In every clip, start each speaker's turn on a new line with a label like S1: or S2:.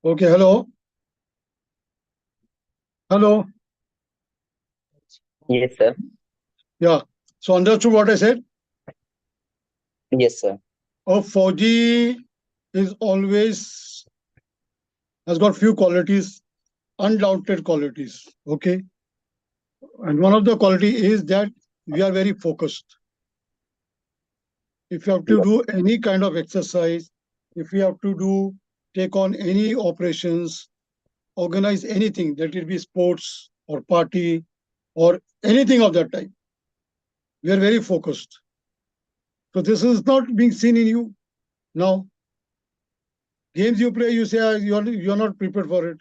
S1: Okay, hello. Hello.
S2: Yes, sir.
S1: Yeah. So understood what I said?
S2: Yes, sir.
S1: A Fauji is always has got few qualities, undoubted qualities. Okay. And one of the quality is that we are very focused. If you have to
S2: Yes,
S1: do any kind of exercise, if you have to do take on any operations, organize anything, that will be sports or party or anything of that type, we are very focused. So this is not being seen in you now. Games you play, you say you're not prepared for it.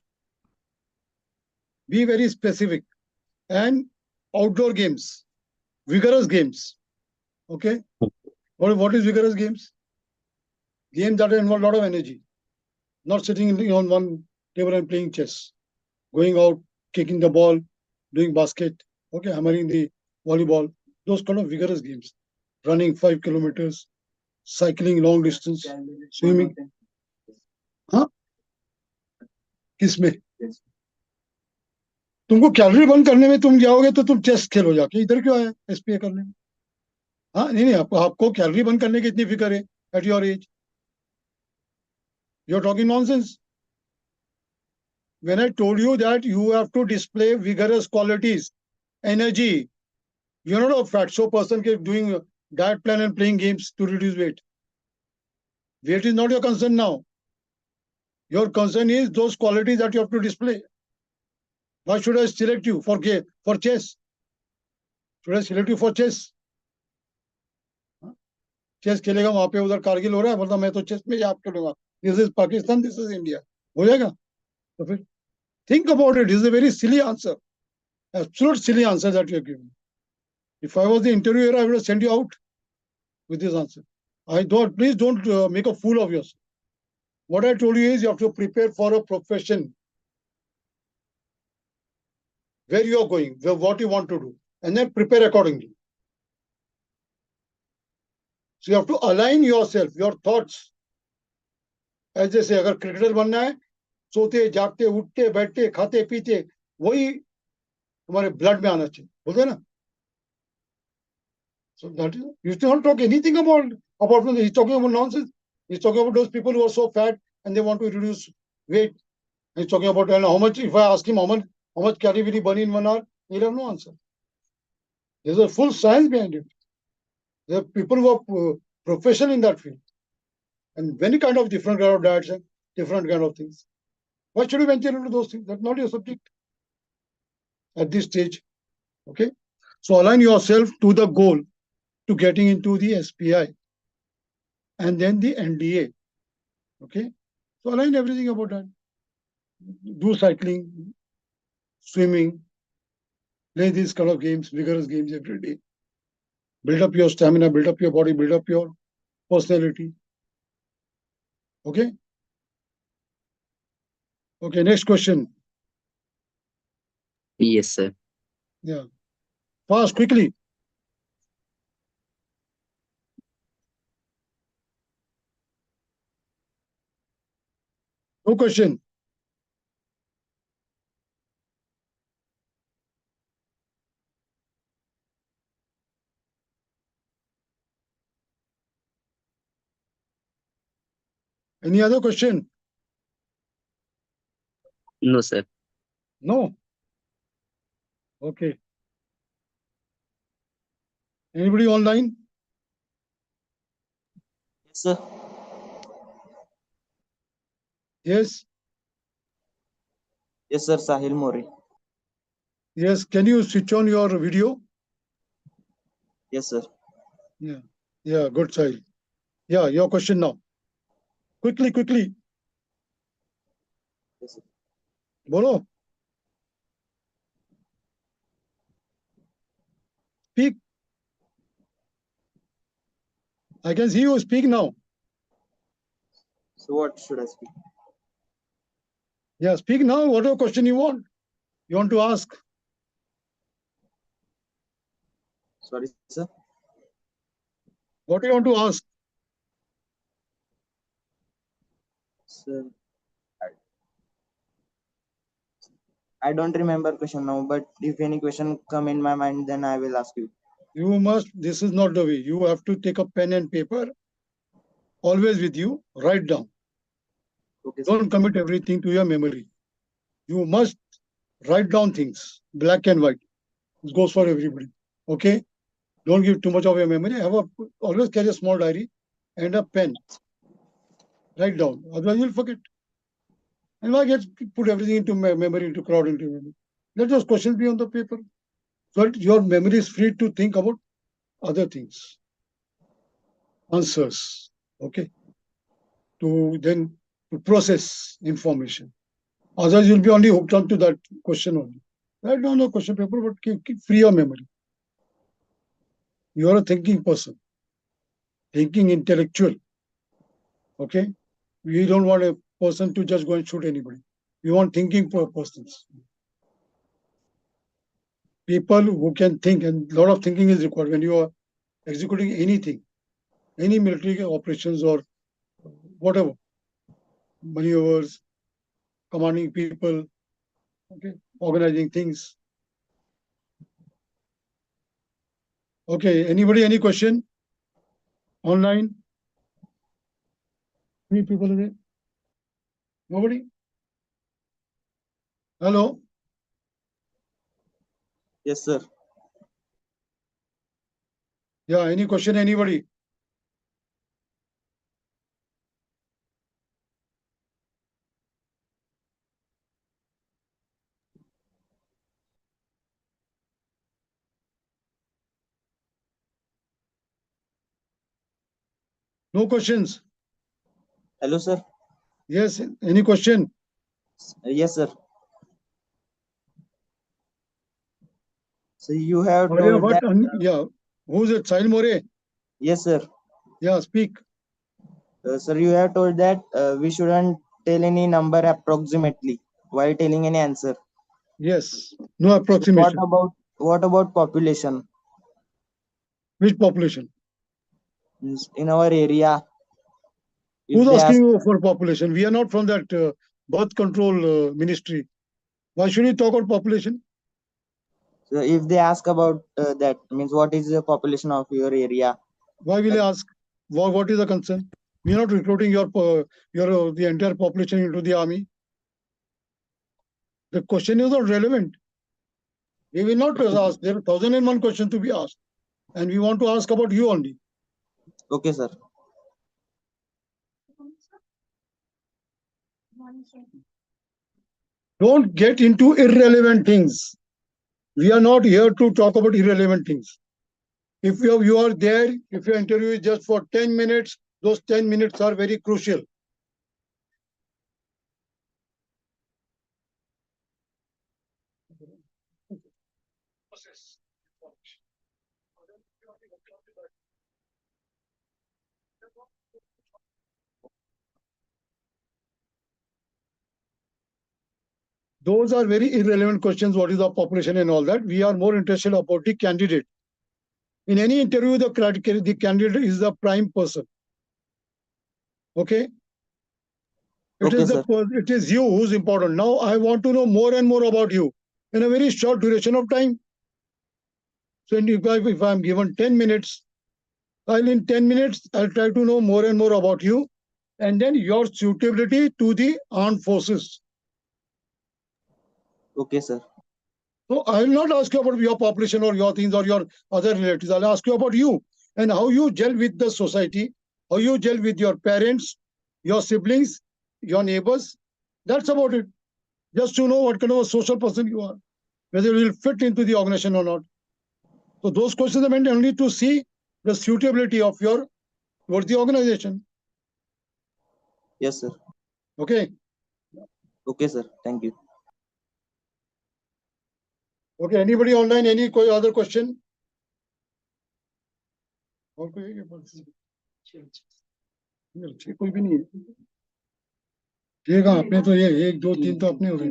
S1: Be very specific. And outdoor games, vigorous games. Okay. What is vigorous games? Games that involve a lot of energy. Not sitting on one table and playing chess. Going out, kicking the ball, doing basket. Okay, hammering the volleyball. Those kind of vigorous games. Running 5 kilometers, cycling long distance, swimming. हाँ किसमें तुमको calorie burn करने में तुम जाओगे तो तुम chess खेलो जाके इधर क्यों आए एसपीए करने में हाँ नहीं नहीं आपको कैलोरी बर्न करने की इतनी फिक्र है at your age you are talking nonsense when I told you that you have to display vigorous qualities energy you're not a fatso person doing a diet plan and playing games to reduce weight is not your concern now your concern is those qualities that you have to display why should I select you for chess should I select you for chess chess खेलेगा वहां पे उधर कारगिल हो रहा है बोलता मैं तो चेस में याद करूंगा this is Pakistan this is India हो जाएगा तो फिर think about it is a very silly answer absolute silly answer that you have given if I was the interviewer I would have send you out with this answer I don't please don't make a fool of yourself. What I told you is you have to prepare for a profession where you are going, what you want to do, and then prepare accordingly. So you have to align yourself, your thoughts. As जैसे अगर cricketer बनना है सोते जागते उठते बैठते खाते पीते वही तुम्हारे ब्लड में आना चाहिए बोलते ना so that is you still not talk anything about from he's talking about nonsense he's talking about those people who are so fat and they want to reduce weight he's talking about and how much if I ask him how much calorie will he burn in 1 hour he'll have no answer there's a full science behind it there are people who are professional in that field and many kind of different kind of diets and different kind of things why should you venture into those things that's not your subject at this stage okay so align yourself to the goal to getting into the SPI and then the NDA. Okay. So align everything about that. Do cycling, swimming, play these kind of games, vigorous games every day. Build up your stamina, build up your body, build up your personality. Okay. Okay. Next question.
S2: yes, sir.
S1: Yeah. Fast, quickly. No question. Any other question?
S2: No, sir.
S1: No. Okay. Anybody online?
S3: Yes, sir.
S1: Yes.
S3: Yes, sir. Sahil Mori.
S1: Yes. Can you switch on your video?
S3: Yes, sir.
S1: Yeah. Yeah. Good child. Yeah. Your question now. Quickly, quickly.
S3: Yes, sir.
S1: Bolo. Speak. I can see you speak now.
S3: So what should I speak?
S1: Yeah, speak now. Whatever question you want to ask.
S3: Sorry, sir.
S1: What do you want to ask?
S3: Sir, I don't remember question now, but if any question come in my mind, then I will ask you.
S1: You must, this is not the way. You have to take a pen and paper, always with you, write down.
S3: Okay, sir.
S1: Don't commit everything to your memory. You must write down things, black and white. It goes for everybody. Okay? Don't give too much of your memory. Always carry a small diary and a pen. Write down. Otherwise, you'll forget. And why get put everything into memory, into crowd into memory? Let those questions be on the paper. So that your memory is free to think about other things. Answers. Okay? To process information. Otherwise, you'll be only hooked on to that question only. Write down the question paper, but keep free your memory. You are a thinking person, thinking intellectual. Okay? We don't want a person to just go and shoot anybody. We want thinking persons. People who can think, and a lot of thinking is required when you are executing anything, any military operations or whatever, maneuvers, commanding people, okay, organizing things. Okay, anybody, any question? Online? Any people in it? Nobody? Hello?
S3: Yes, sir.
S1: Yeah, any question, anybody? No questions?
S3: Hello, sir.
S1: Yes, any question?
S3: Yes, sir. So you have
S1: Maria,
S3: told
S1: what?
S3: that.
S1: Yeah, who's it? Sahil More?
S3: Yes, sir.
S1: Yeah, speak.
S3: Sir, you have told that we shouldn't tell any number approximately while telling any answer.
S1: Yes, no
S3: So
S1: approximation.
S3: what about population?
S1: Which population?
S3: Means in our area, if
S1: Who's
S3: they
S1: asking
S3: ask,
S1: you for population? We are not from that birth control ministry. Why should we talk about population?
S3: so if they ask about that, means what is the population of your area?
S1: Why will
S3: Like,
S1: I ask? What is the concern? We are not recruiting the entire population into the army. The question is not relevant. We will not ask. There are 1,001 questions to be asked, and we want to ask about you only.
S3: okay, sir.
S1: Don't get into irrelevant things. We are not here to talk about irrelevant things. If you are there, if your interview is just for 10 minutes, those 10 minutes are very crucial. Those are very irrelevant questions. What is the population and all that? We are more interested about the candidate. In any interview, the candidate is the prime person. Okay?
S3: Okay, sir.
S1: It is you who's important. Now I want to know more and more about you in a very short duration of time. So if I'm given 10 minutes, in 10 minutes, I'll try to know more and more about you and then your suitability to the armed forces.
S3: Okay, sir.
S1: So I will not ask you about your population or your things or your other relatives. I'll ask you about you and how you gel with the society, how you gel with your parents, your siblings, your neighbors. That's about it. Just to know what kind of a social person you are, whether you will fit into the organization or not. So those questions are meant only to see the suitability of your towards the organization.
S3: Yes, sir.
S1: Okay.
S3: Okay, sir. Thank you.
S1: Okay. Anybody online? Any other question? कोई भी नहीं है ठीक है अपने तो ये 1 2 3 तो अपने हो गए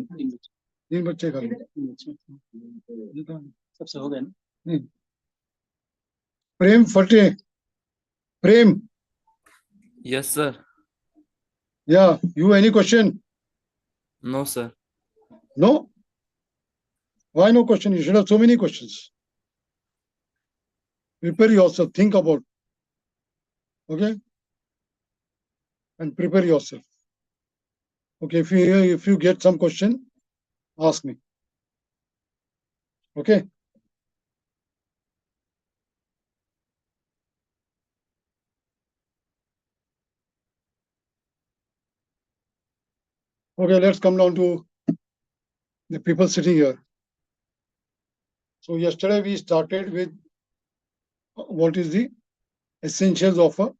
S1: 3 बच्चे खाली
S2: सबसे हो गए ना
S1: नहीं प्रेम फटे प्रेम
S4: Yes, sir.
S1: yeah you any question
S4: No, sir.
S1: no Why no question? You should have so many questions. Prepare yourself. Think about. Okay. And prepare yourself. Okay. If you get some question, ask me. Okay. Okay. Let's come down to the people sitting here. So yesterday we started with what is the essentials of a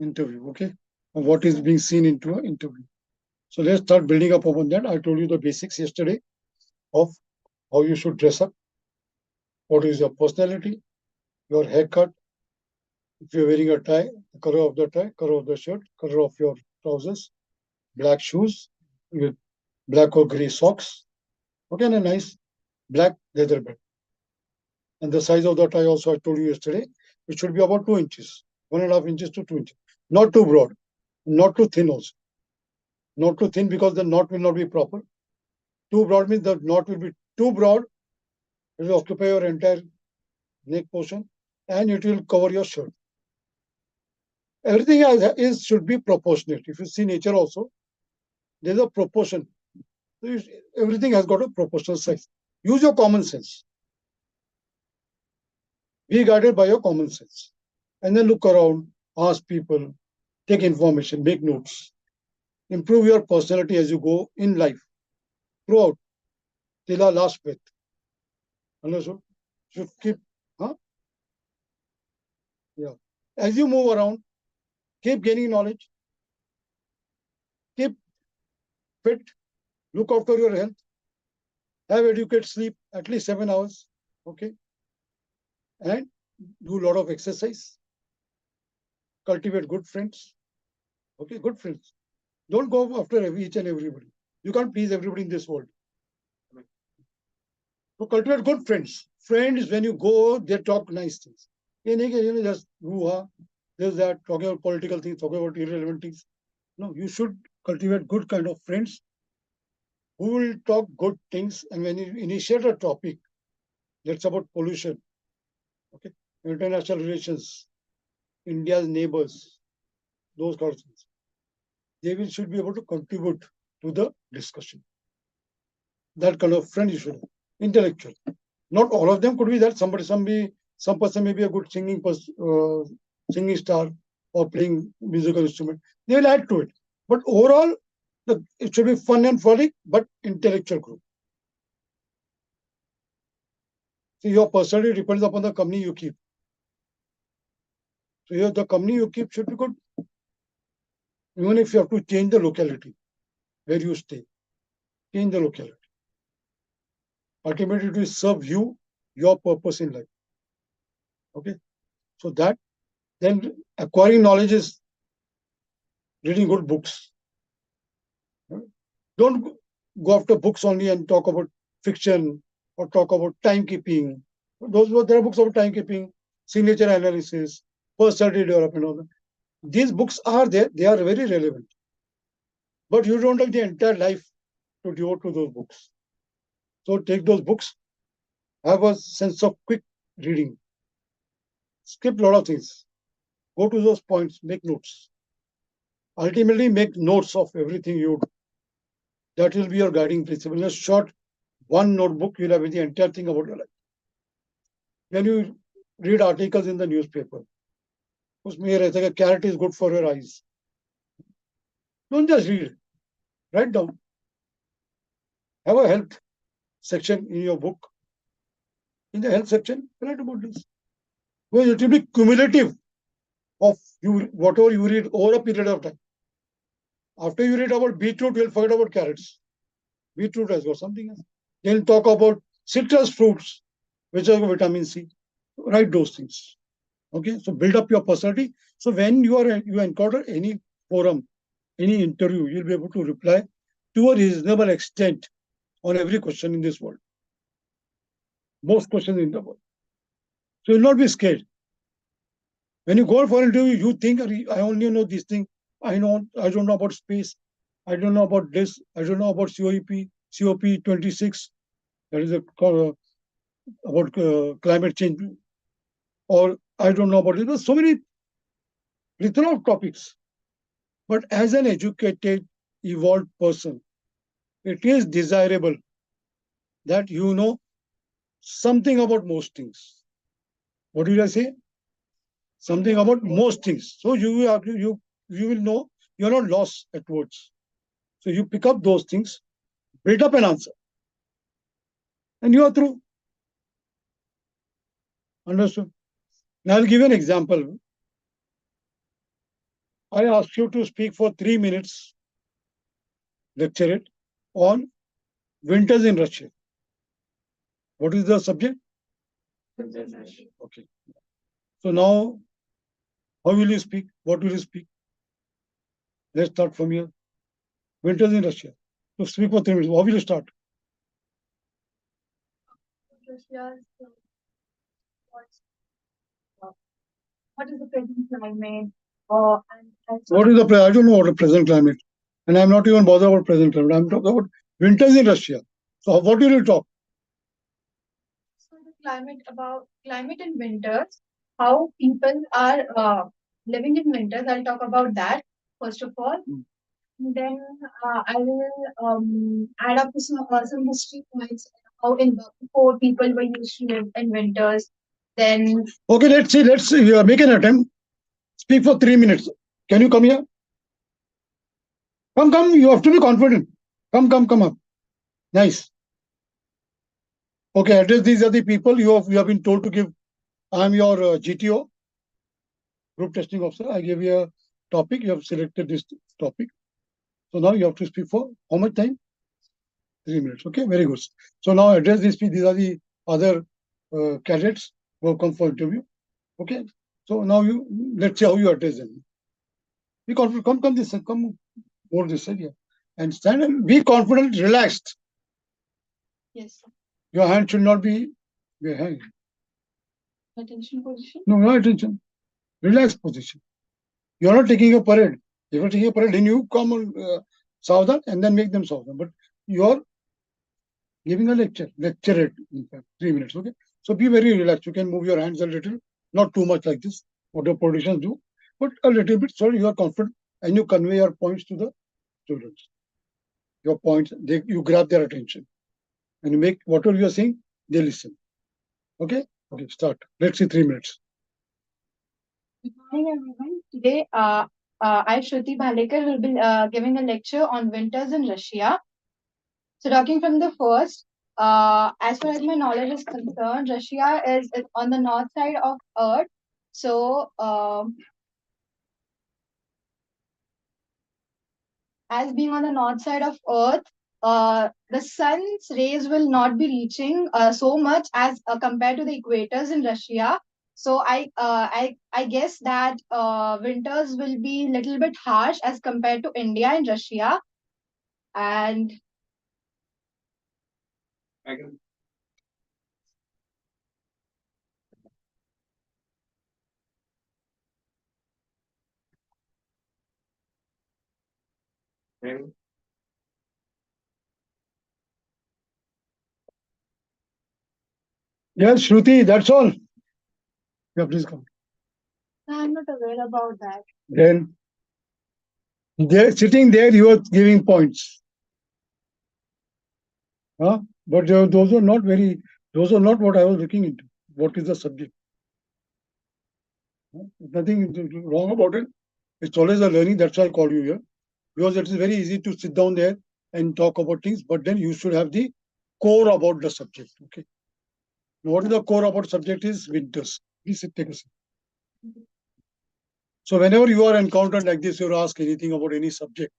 S1: interview. Okay. Or what is being seen into an interview. So let's start building up upon that. I told you the basics yesterday of how you should dress up, what is your personality, your haircut, if you're wearing a tie, the color of the tie, color of the shirt, color of your trousers, black shoes with black or gray socks, okay, and a nice black leather belt. And the size of the tie also I told you yesterday, it should be about 2 inches, 1.5 inches to 2 inches. Not too broad, not too thin also. Not too thin because the knot will not be proper. Too broad means the knot will be too broad, it will occupy your entire neck portion and it will cover your shirt. Everything should be proportionate. If you see nature also, there's a proportion. Everything has got a proportional size. Use your common sense. Be guided by your common sense. And then look around, ask people, take information, make notes. Improve your personality as you go in life. Throughout, till our last breath. Understood? Should keep, huh? Yeah. As you move around, keep gaining knowledge. Keep fit. Look after your health. Have adequate sleep, at least 7 hours. Okay. And do a lot of exercise. Cultivate good friends. Okay, good friends. Don't go after each and everybody. You can't please everybody in this world. So cultivate good friends. Friends, when you go, they talk nice things. Just there's that, talking about political things, talking about irrelevant things. No, you should cultivate good kind of friends who will talk good things. And when you initiate a topic, that's about pollution, okay, international relations, India's neighbors, those kinds of things. They should be able to contribute to the discussion. That kind of friend you should have. Intellectual. Not all of them could be that. Some person may be a good singing star or playing musical instrument. They will add to it. But overall, it should be fun and frolic, but intellectual group. So your personality depends upon the company you keep. So the company you keep should be good. Even if you have to change the locality where you stay, change the locality. Ultimately, it will serve you, your purpose in life. Okay. So that then acquiring knowledge is reading good books. Don't go after books only and talk about fiction or talk about timekeeping. There are books about timekeeping, signature analysis, personality development, all that. These books are there, they are very relevant. But you don't have the entire life to devote to those books. So take those books, have a sense of quick reading. Skip a lot of things. Go to those points, make notes. Ultimately, make notes of everything you do. That will be your guiding principle. In a short one notebook, you'll have the entire thing about your life. When you read articles in the newspaper, उसमें ये रहता है कि carrot is good for your eyes. Don't just read. Write down. Have a health section in your book. In the health section, write about this. Because it will be cumulative of whatever you read over a period of time. After you read about beetroot, you'll forget about carrots. Beetroot has got something else. Then talk about citrus fruits, which are vitamin C. Write those things. Okay, so build up your personality. So when you encounter any forum, any interview, you'll be able to reply to a reasonable extent on every question in this world. Most questions in the world. So you'll not be scared. When you go for an interview, you think, I only know this thing. I don't know about space. I don't know about this. I don't know about COEP. COP26, that is about climate change, or I don't know about it. There's so many plethora of topics. But as an educated, evolved person, it is desirable that you know something about most things. What did I say? Something about most things. So you will know you're not lost at words. So you pick up those things, build up an answer, and you are through. Understood? Now I'll give you an example. I ask you to speak for 3 minutes, lecture it, on winters in Russia. What is the subject? Okay. So now, how will you speak? What will you speak? Let's start from here. Winters in Russia. So speak for 3 minutes. How will you start?
S5: Russia's what is the present climate?
S1: What is the I don't know what the present climate, and I'm not even bothered about present climate. I'm talking about winters in Russia. So what will you talk?
S5: So the climate in winters, how people are living in winters. I'll talk about that first of all. Then I will add up to some history points. How in before people were used to live in winters. Then
S1: Okay, let's see. Let's make an attempt. Speak for 3 minutes. Can you come here? Come. You have to be confident. Come up. Nice. Okay, address these are the people you have been told to give. I am your GTO, Group Testing Officer. I gave you a topic. You have selected this topic. So now you have to speak for how much time? 3 minutes. Okay, very good. So now address these people. These are the other cadets who have come for interview. Okay. So now let's see how you address them. Be confident. Come this side. Come over this side here. And stand and be confident, relaxed.
S5: yes, sir.
S1: Your hand should not be behind.
S5: Attention position.
S1: No attention. Relaxed position. You are not taking a parade. If you are taking a parade, then you come on Saudhan and then make them Saudhan. But you are giving a lecture. Lecture it, in fact, 3 minutes. Okay. So be very relaxed. You can move your hands a little, not too much like this, what the politicians do, but a little bit. So you are confident and you convey your points to the students. Your points, you grab their attention. And you make whatever you are saying, they listen. Okay? Okay, start. Let's see 3 minutes.
S5: Good morning, everyone. Today, I, Shruti Bhalekar, will be giving a lecture on winters in Russia. So, talking from the first, as far as my knowledge is concerned, Russia is on the north side of Earth. So, as being on the north side of Earth, the sun's rays will not be reaching so much as compared to the equators in Russia. So I guess that winters will be little bit harsh as compared to India and Russia. And
S1: Yes, Shruti, that's all. Yeah, please come.
S5: I'm not aware about that.
S1: Then, sitting there, you are giving points. Huh? But those are not what I was looking into. What is the subject? Nothing wrong about it. It's always a learning. That's why I called you here. Because it is very easy to sit down there and talk about things, but then you should have the core about the subject. Okay. Now, what is the core about subject is winters. Please take a seat. So whenever you are encountered like this, you ask anything about any subject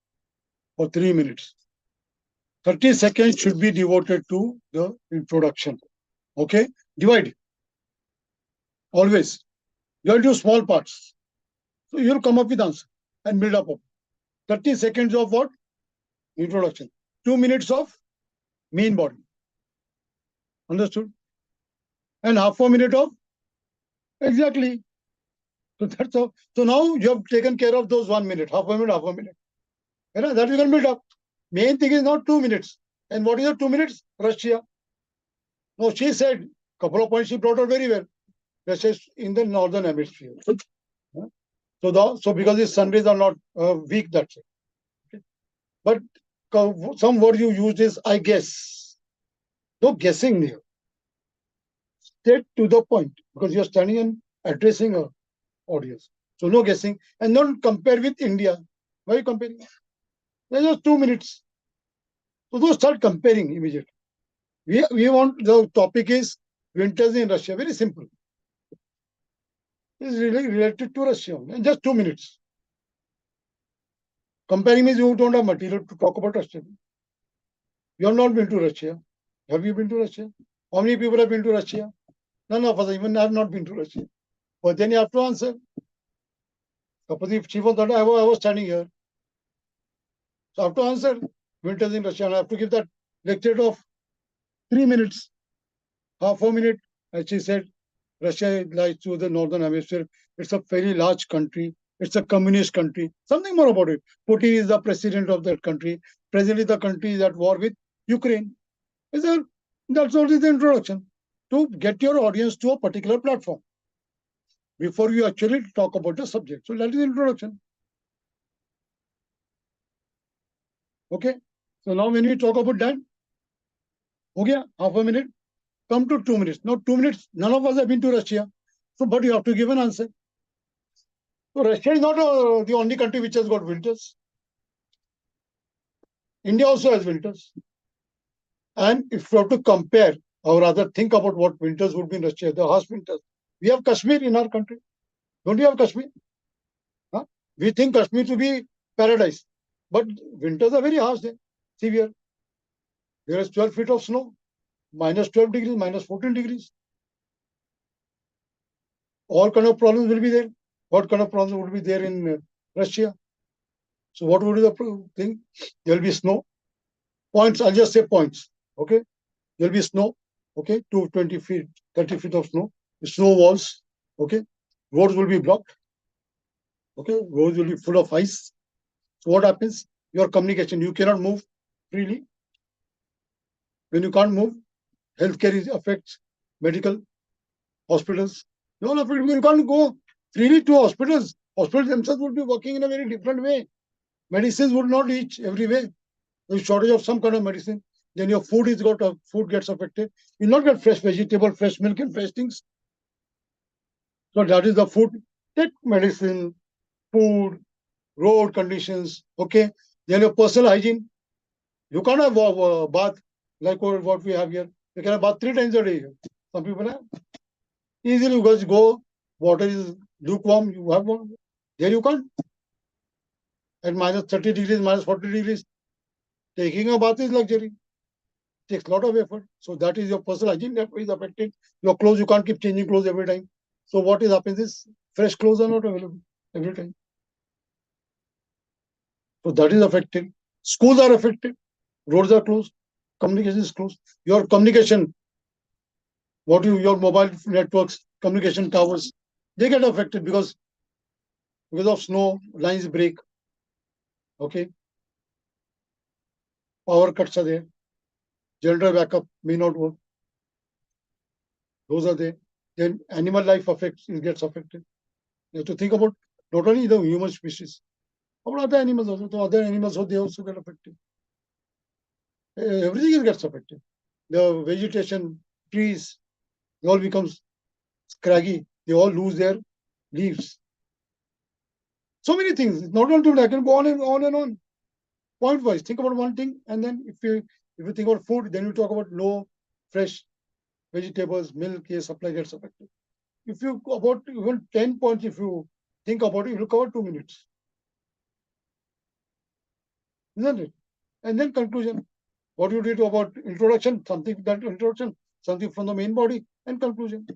S1: for 3 minutes. 30 seconds should be devoted to the introduction. Okay? Divide. Always. You have to do small parts. So you'll come up with answer and build up. 30 seconds of what? Introduction. 2 minutes of main body. Understood? And half a minute of exactly. So that's all. So now you have taken care of those 1 minute, half a minute. You know, that you can build up. Main thing is not 2 minutes. And what is the 2 minutes? Russia. Now she said, couple of points she brought out very well. Russia is in the northern hemisphere. So because the sun rays are not weak, that's it. Okay. But some word you used is I guess. No guessing here. Straight to the point, because you're standing and addressing a audience. So no guessing, and don't compare with India. Why are you comparing? There's just 2 minutes. So don't start comparing immediately. We want, the topic is winters in Russia. Very simple. It's really related to Russia. And just 2 minutes. Comparing means you don't have material to talk about Russia. You have not been to Russia. Have you been to Russia? How many people have been to Russia? None of us even have not been to Russia. But then you have to answer. Suppose if she was not, I was standing here. So I have to answer winters in Russia. And I have to give that lecture of 3 minutes, half a minute. As she said, Russia lies to the northern hemisphere. It's a very large country. It's a communist country. Something more about it. Putin is the president of that country. Presently, the country is at war with Ukraine. That's only the introduction to get your audience to a particular platform before you actually talk about the subject. So that is the introduction. Okay. So now when we talk about that, okay, half a minute, come to 2 minutes. Now 2 minutes, none of us have been to Russia. So, but you have to give an answer. So Russia is not the only country which has got winters. India also has winters. And if you have to compare, or rather think about what winters would be in Russia, the harsh winters. We have Kashmir in our country. Don't we have Kashmir? Huh? We think Kashmir to be paradise. But winters are very harsh there, severe. There is 12 feet of snow, minus 12 degrees, minus 14 degrees. All kind of problems will be there. What kind of problems would be there in Russia? So what would be the thing? There will be snow. Points, I'll just say points. Okay. There will be snow. Okay. 20 feet, 30 feet of snow. Snow walls. Okay. Roads will be blocked. Okay. Roads will be full of ice. So what happens? Your communication, you cannot move freely. When you can't move, healthcare affects medical, hospitals. You can't go freely to hospitals. Hospitals themselves would be working in a very different way. Medicines would not reach everywhere. There's shortage of some kind of medicine. Then your food gets affected. You not get fresh vegetable, fresh milk, and fresh things. So that is the food. Take medicine, food, road conditions. Okay. Then your personal hygiene. You can't have a bath like what we have here. You can have bath 3 times a day. Some people have. Easily you guys go. Water is lukewarm. You have one. There you can't. At minus 30 degrees, minus 40 degrees. Taking a bath is luxury. Takes a lot of effort. So that is your personal hygiene that is affected. Your clothes, you can't keep changing clothes every time. So what happens is fresh clothes are not available every time. So that is affected. Schools are affected. Roads are closed. Communication is closed. Your communication, your mobile networks, communication towers, they get affected because of snow, lines break. Okay. Power cuts are there. Generator backup may not work. Those are there. Then animal life gets affected. You have to think about not only the human species, about other animals also. So other animals, they also get affected. Everything gets affected. The vegetation, trees, they all becomes scraggy. They all lose their leaves. So many things. Not only I can go on and on and on. Point wise, think about one thing, and then if you think about food, then you talk about low, fresh vegetables, milk, supply gets affected. If you about even 10 points, if you think about it, you will cover 2 minutes. Isn't it? And then conclusion. What you did about introduction, something from the main body, and conclusion.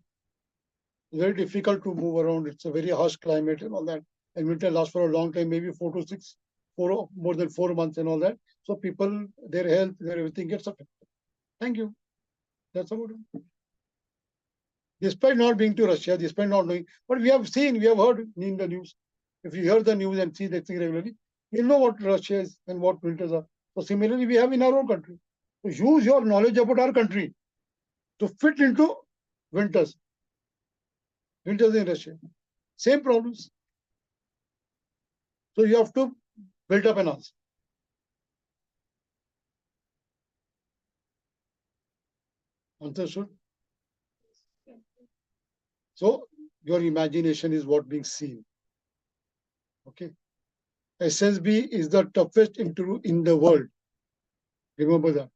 S1: Very difficult to move around. It's a very harsh climate and all that. And winter lasts for a long time, maybe more than 4 months and all that. So people, their health, their everything gets affected. Thank you. That's about it. Despite not being to Russia, despite not knowing, but we have heard in the news. If you hear the news and see that thing regularly, you know what Russia is and what winters are. So similarly, we have in our own country. So use your knowledge about our country to fit into winters. Winters in Russia. Same problems. So you have to build up an answer. Understood? So your imagination is what being seen. Okay. SSB is the toughest interview in the world. Remember that.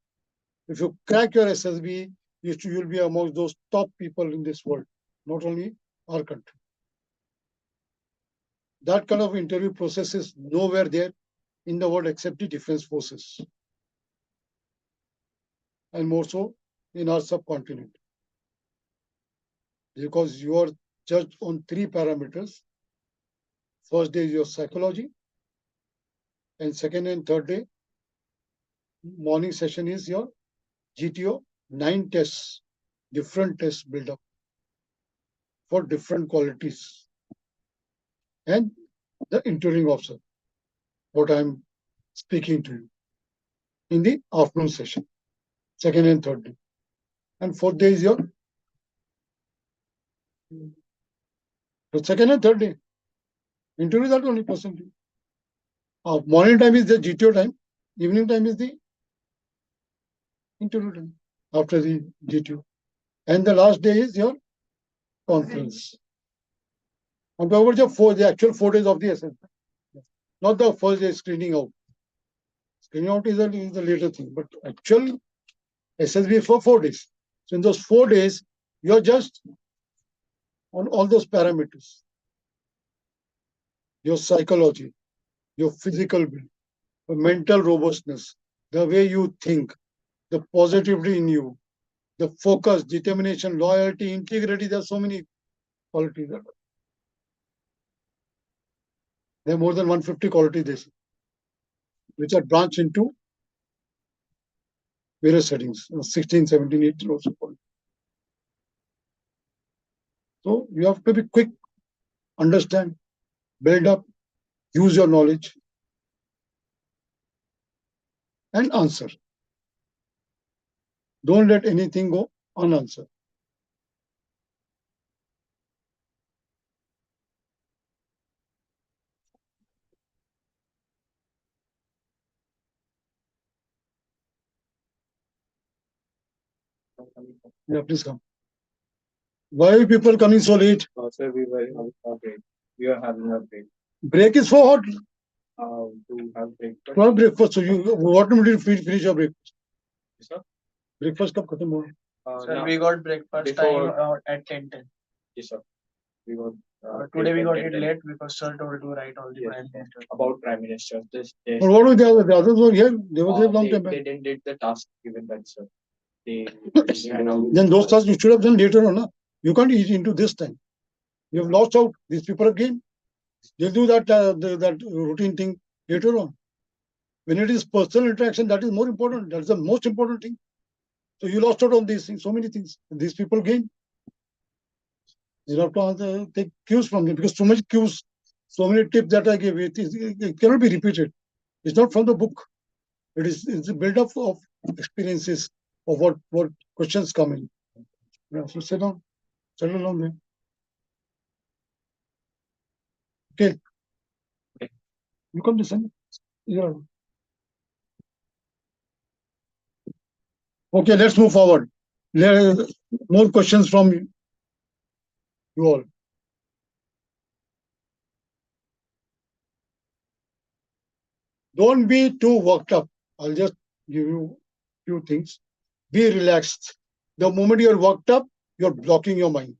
S1: If you crack your SSB, you'll be amongst those top people in this world, not only our country. That kind of interview process is nowhere there in the world except the defense forces, and more so in our subcontinent. Because you are judged on 3 parameters. First day is your psychology, and second and third day, morning session is your GTO, 9 tests, different tests built up for different qualities. And the interviewing officer, what I'm speaking to you in the afternoon session, second and third day. And fourth day is your second and third day. Interview that only person. Morning time is the GTO time, evening time is the interview time after the GTO. And the last day is your conference. I'm talking about the actual 4 days of the assessment, not the first day screening out. Screening out is a later thing, but actual SSB is for 4 days. So in those 4 days, you're just on all those parameters. Your psychology, your physical build, your mental robustness, the way you think, the positivity in you, the focus, determination, loyalty, integrity. There are so many qualities. There are more than 150 qualities, which are branched into various settings, 16, 17, 18 also. So you have to be quick, understand, build up, use your knowledge, and answer. Don't let anything go unanswered. Yeah, please come. Why are people coming so late?
S6: Sir, we were having a break. We are having a break.
S1: Break is for what?
S6: To have breakfast.
S1: For breakfast. So you, what time did you finish your breakfast?
S6: Yes, sir.
S1: Breakfast कब खत्म हुआ?
S7: Sir, we got breakfast
S6: before-
S7: time at 10:10.
S6: Yes, sir. We got.
S7: Today we got
S6: break
S7: it
S6: at 10.
S7: late because sir told to write all the
S6: Yes.
S7: Prime Minister.
S6: About Prime Minister.
S1: But what were the others? The others were here. They were there long
S6: they,
S1: time
S6: they
S1: back.
S6: didn't did the task given by the sir. They ran out.
S1: Then those tasks you should have done later on. No? You can't eat into this time. You have lost out. These people have gained. They'll do that that routine thing later on. When it is personal interaction, that is more important. That's the most important thing. So you lost out on these things, so many things. These people gain. You have to take cues from them because so many cues, so many tips that I gave, it cannot be repeated. It's not from the book. It's a build-up of experiences of what questions come in. Yeah, so sit down, settle down there. Okay. You come listen. Yeah. Okay, let's move forward. More questions from you all. Don't be too worked up. I'll just give you a few things. Be relaxed. The moment you're worked up, you're blocking your mind,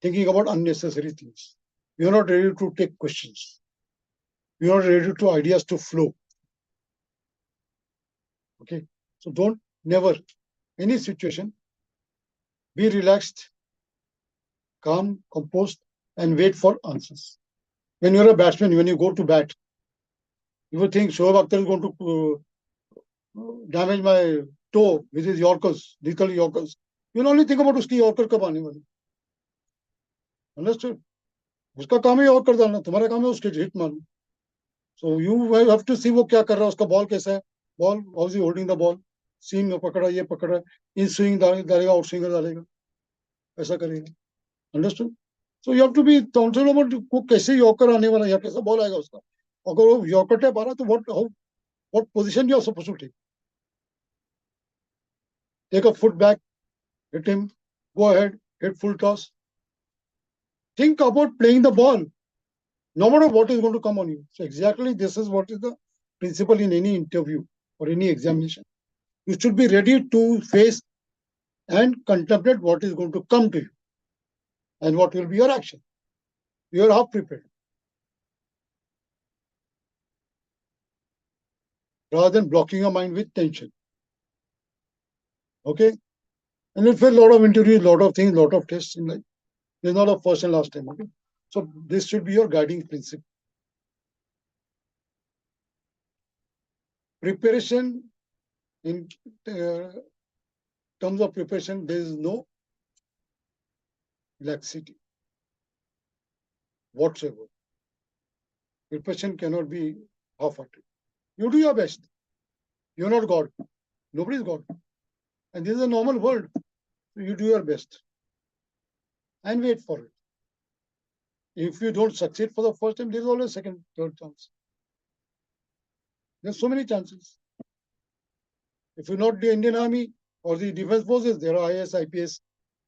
S1: thinking about unnecessary things. You're not ready to take questions. You're not ready to ideas to flow. Okay. So don't never, any situation, be relaxed, calm, composed, and wait for answers. When you're a batsman, when you go to bat, you will think Shoaib Akhtar is going to damage my toe with his Yorkers, lethal Yorkers. You'll only think about उसकी Yorker कब आने वाली. Understood? उसका काम है Yorker डालना, तुम्हारा काम है उसके hit मारना. So you have to see वो क्या कर रहा है, उसका ball कैसा है, ball, how is he holding the ball, seam में पकड़ा, ये पकड़ा, इन स्विंग डालेगा, आउट स्विंगर डालेगा, ऐसा करेगा. Understood? So you have to be council about को कैसे यॉर्कर आने वाला है या कैसा बॉल आएगा उसका. अगर वो यॉर्कर टैप आ रहा तो what position you are supposed to take. Take a foot back, hit him, go ahead, hit full toss. Think about playing the ball, no matter what is going to come on you. So exactly this is what is the principle in any interview or any examination. You should be ready to face and contemplate what is going to come to you and what will be your action. You are half prepared. Rather than blocking your mind with tension. Okay? And if a lot of interviews, lot of things, lot of tests in life. There's not a first and last time. Okay? So this should be your guiding principle. Preparation in terms of preparation, there is no laxity whatsoever. Preparation cannot be half-hearted. You do your best. You're not God. Nobody is God. And this is a normal world. So you do your best and wait for it. If you don't succeed for the first time, there's always second, third chance. There's so many chances. If you're not the Indian Army or the Defense Forces, there are IAS, IPS,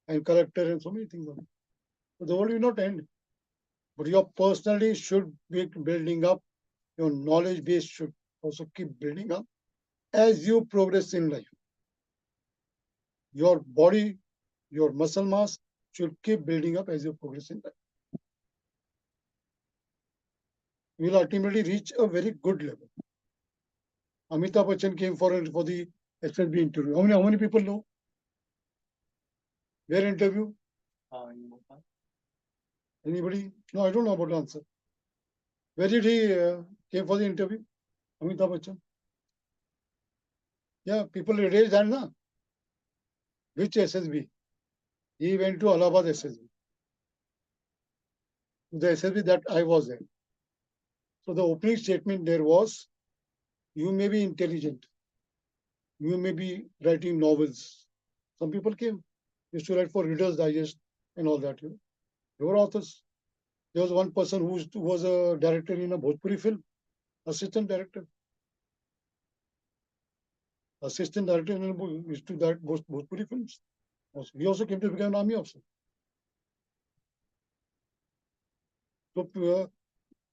S1: and collector and so many things. So the world will not end. But your personality should be building up. Your knowledge base should also keep building up as you progress in life. Your body, your muscle mass should keep building up as you progress in life. You will ultimately reach a very good level. Amitabh Bachchan came for the SSB interview. How many people know? Where interview? Anybody? No, I don't know about the answer. Where did he came for the interview? Amitabh Bachchan. Yeah, people raised hand, na? Which SSB? He went to Allahabad SSB. The SSB that I was there. So the opening statement there was, you may be intelligent. You may be writing novels. Some people came, used to write for Reader's Digest and all that. They were authors. There was one person who was a director in a Bhojpuri film, assistant director. Assistant director in used to direct Bhojpuri films. He also came to become an army officer. So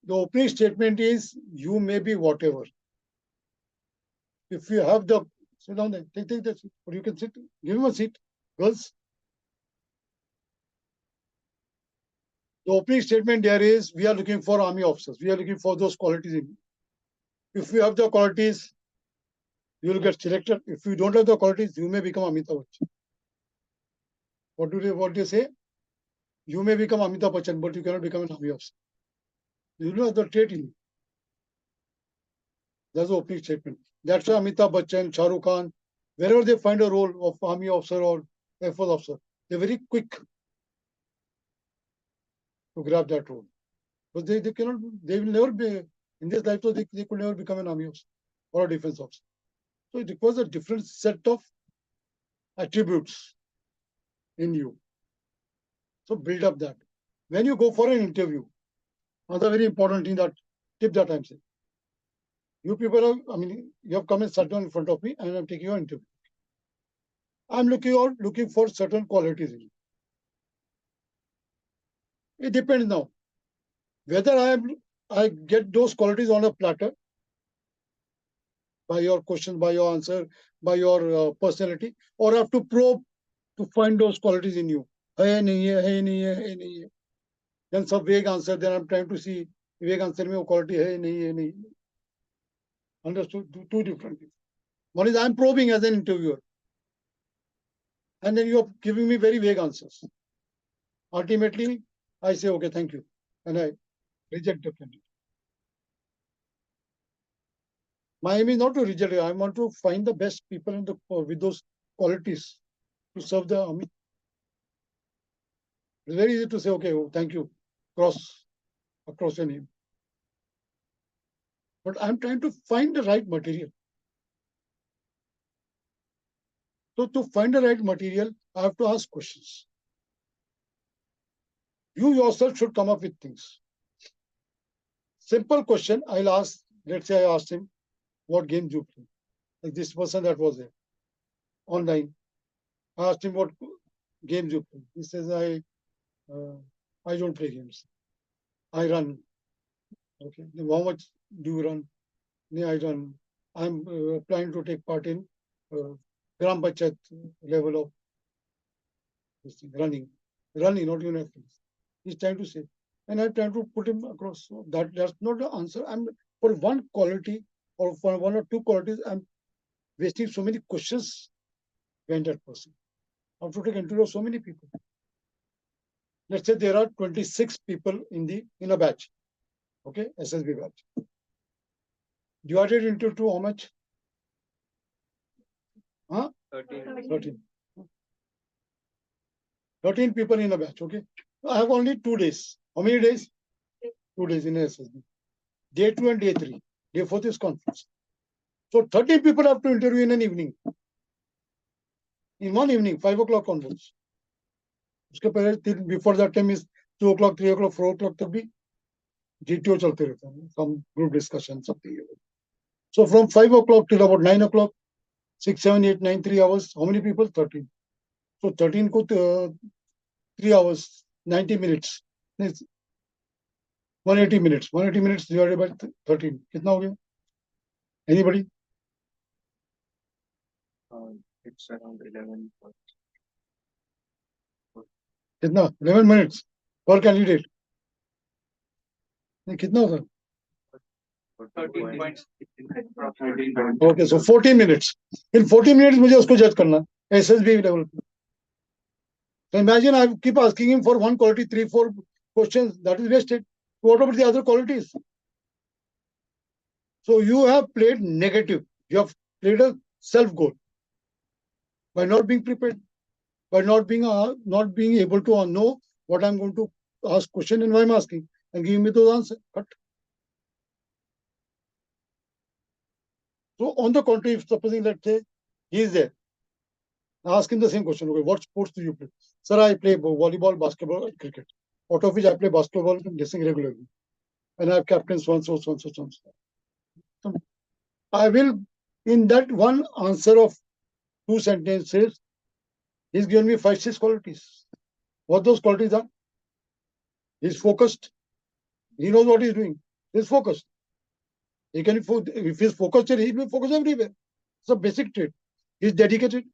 S1: the opening statement is, you may be whatever. If you have the, sit down there, take the seat, or you can sit, give him a seat. Girls. The opening statement there is, we are looking for army officers. We are looking for those qualities in you. If you have the qualities, you will get selected. If you don't have the qualities, you may become Amitabh Bachchan. What do they say? You may become Amitabh Bachchan, but you cannot become an army officer. You don't have the trait in you. That's the opening statement. That's why Amitabh Bachchan, Shah Rukh Khan, wherever they find a role of army officer or Air Force officer, they're very quick to grab that role. But they cannot, they will never be, in this life, so they could never become an army officer or a defense officer. So it requires a different set of attributes in you. So build up that. When you go for an interview, another very important thing, that tip that I'm saying. You people are, you have come and sat down in front of me and I'm taking your interview. I'm looking for certain qualities in you. It depends now. Whether I get those qualities on a platter by your question, by your answer, by your personality, or I have to probe to find those qualities in you. Hai nahi hai, hai nahi hai, hai nahi hai. Then some vague answer, then I'm trying to see vague answer mein wo quality hai nahi hai nahi. Understood? Two different things. One is I'm probing as an interviewer. And then you're giving me very vague answers. Ultimately, I say, okay, thank you. And I reject the candidate. My aim is not to reject it. I want to find the best people with those qualities to serve the army. It's very easy to say, okay, oh, thank you, across your name. But I'm trying to find the right material. So to find the right material, I have to ask questions. You yourself should come up with things. Simple question I'll ask. Let's say I asked him, what game do you play? Like this person that was there online. I asked him what games you play. He says, I don't play games. I run. Okay. Then how much do you run? Yeah, I run. I'm planning to take part in Gram Panchayat level of this thing, running. Running, not even athletics. He's trying to say. And I'm trying to put him across. So that's not the answer. I'm for one quality or for one or two qualities, I'm wasting so many questions behind that person. I have to take interview of so many people. Let's say there are 26 people in a batch. Okay, SSB batch. Divided into two, how much? 13. 13 people in a batch. Okay. I have only 2 days. How many days? 2 days in a SSB. Day 2 and day 3. Day 4 is conference. So 13 people have to interview in an evening. In one evening, 5 o'clock onwards. Before that time is 2 o'clock, 3 o'clock, 4 o'clock तक भी GTO चलते रहते हैं. Some group discussion, something. So from 5 o'clock till about 9 o'clock, 6, 7, 8, 9, 3 hours. How many people? 13. So 13 को 3 hours, 90 minutes. 180 minutes. 180 minutes divided by 13. कितना हो गया? Anybody?
S6: It's around 11.
S1: कितना? 11 minutes per candidate. नहीं, कितना होता?
S6: 13 points.
S1: Okay, so 14 minutes. In 14 minutes मुझे उसको judge करना है, SSB level पे. So imagine I keep asking him for one quality, 3, 4 questions. That is wasted. What about the other qualities? So you have played negative. You have played a self goal by not being prepared, by not being able to know what I'm going to ask question and why I'm asking, and give me those answers. But so on the contrary, if supposing let's say he is there, I ask him the same question. Okay, what sports do you play? Sir, I play volleyball, basketball, and cricket. Out of which I play basketball and guessing regularly. And I have captain so and so, so and so, so and so. I will, in that one answer of 2 sentences, he's given me 5, 6 qualities. What those qualities are? He's focused. He knows what he's doing. He's focused. He can, if he's focused, he will focus everywhere. It's a basic trait. He's dedicated.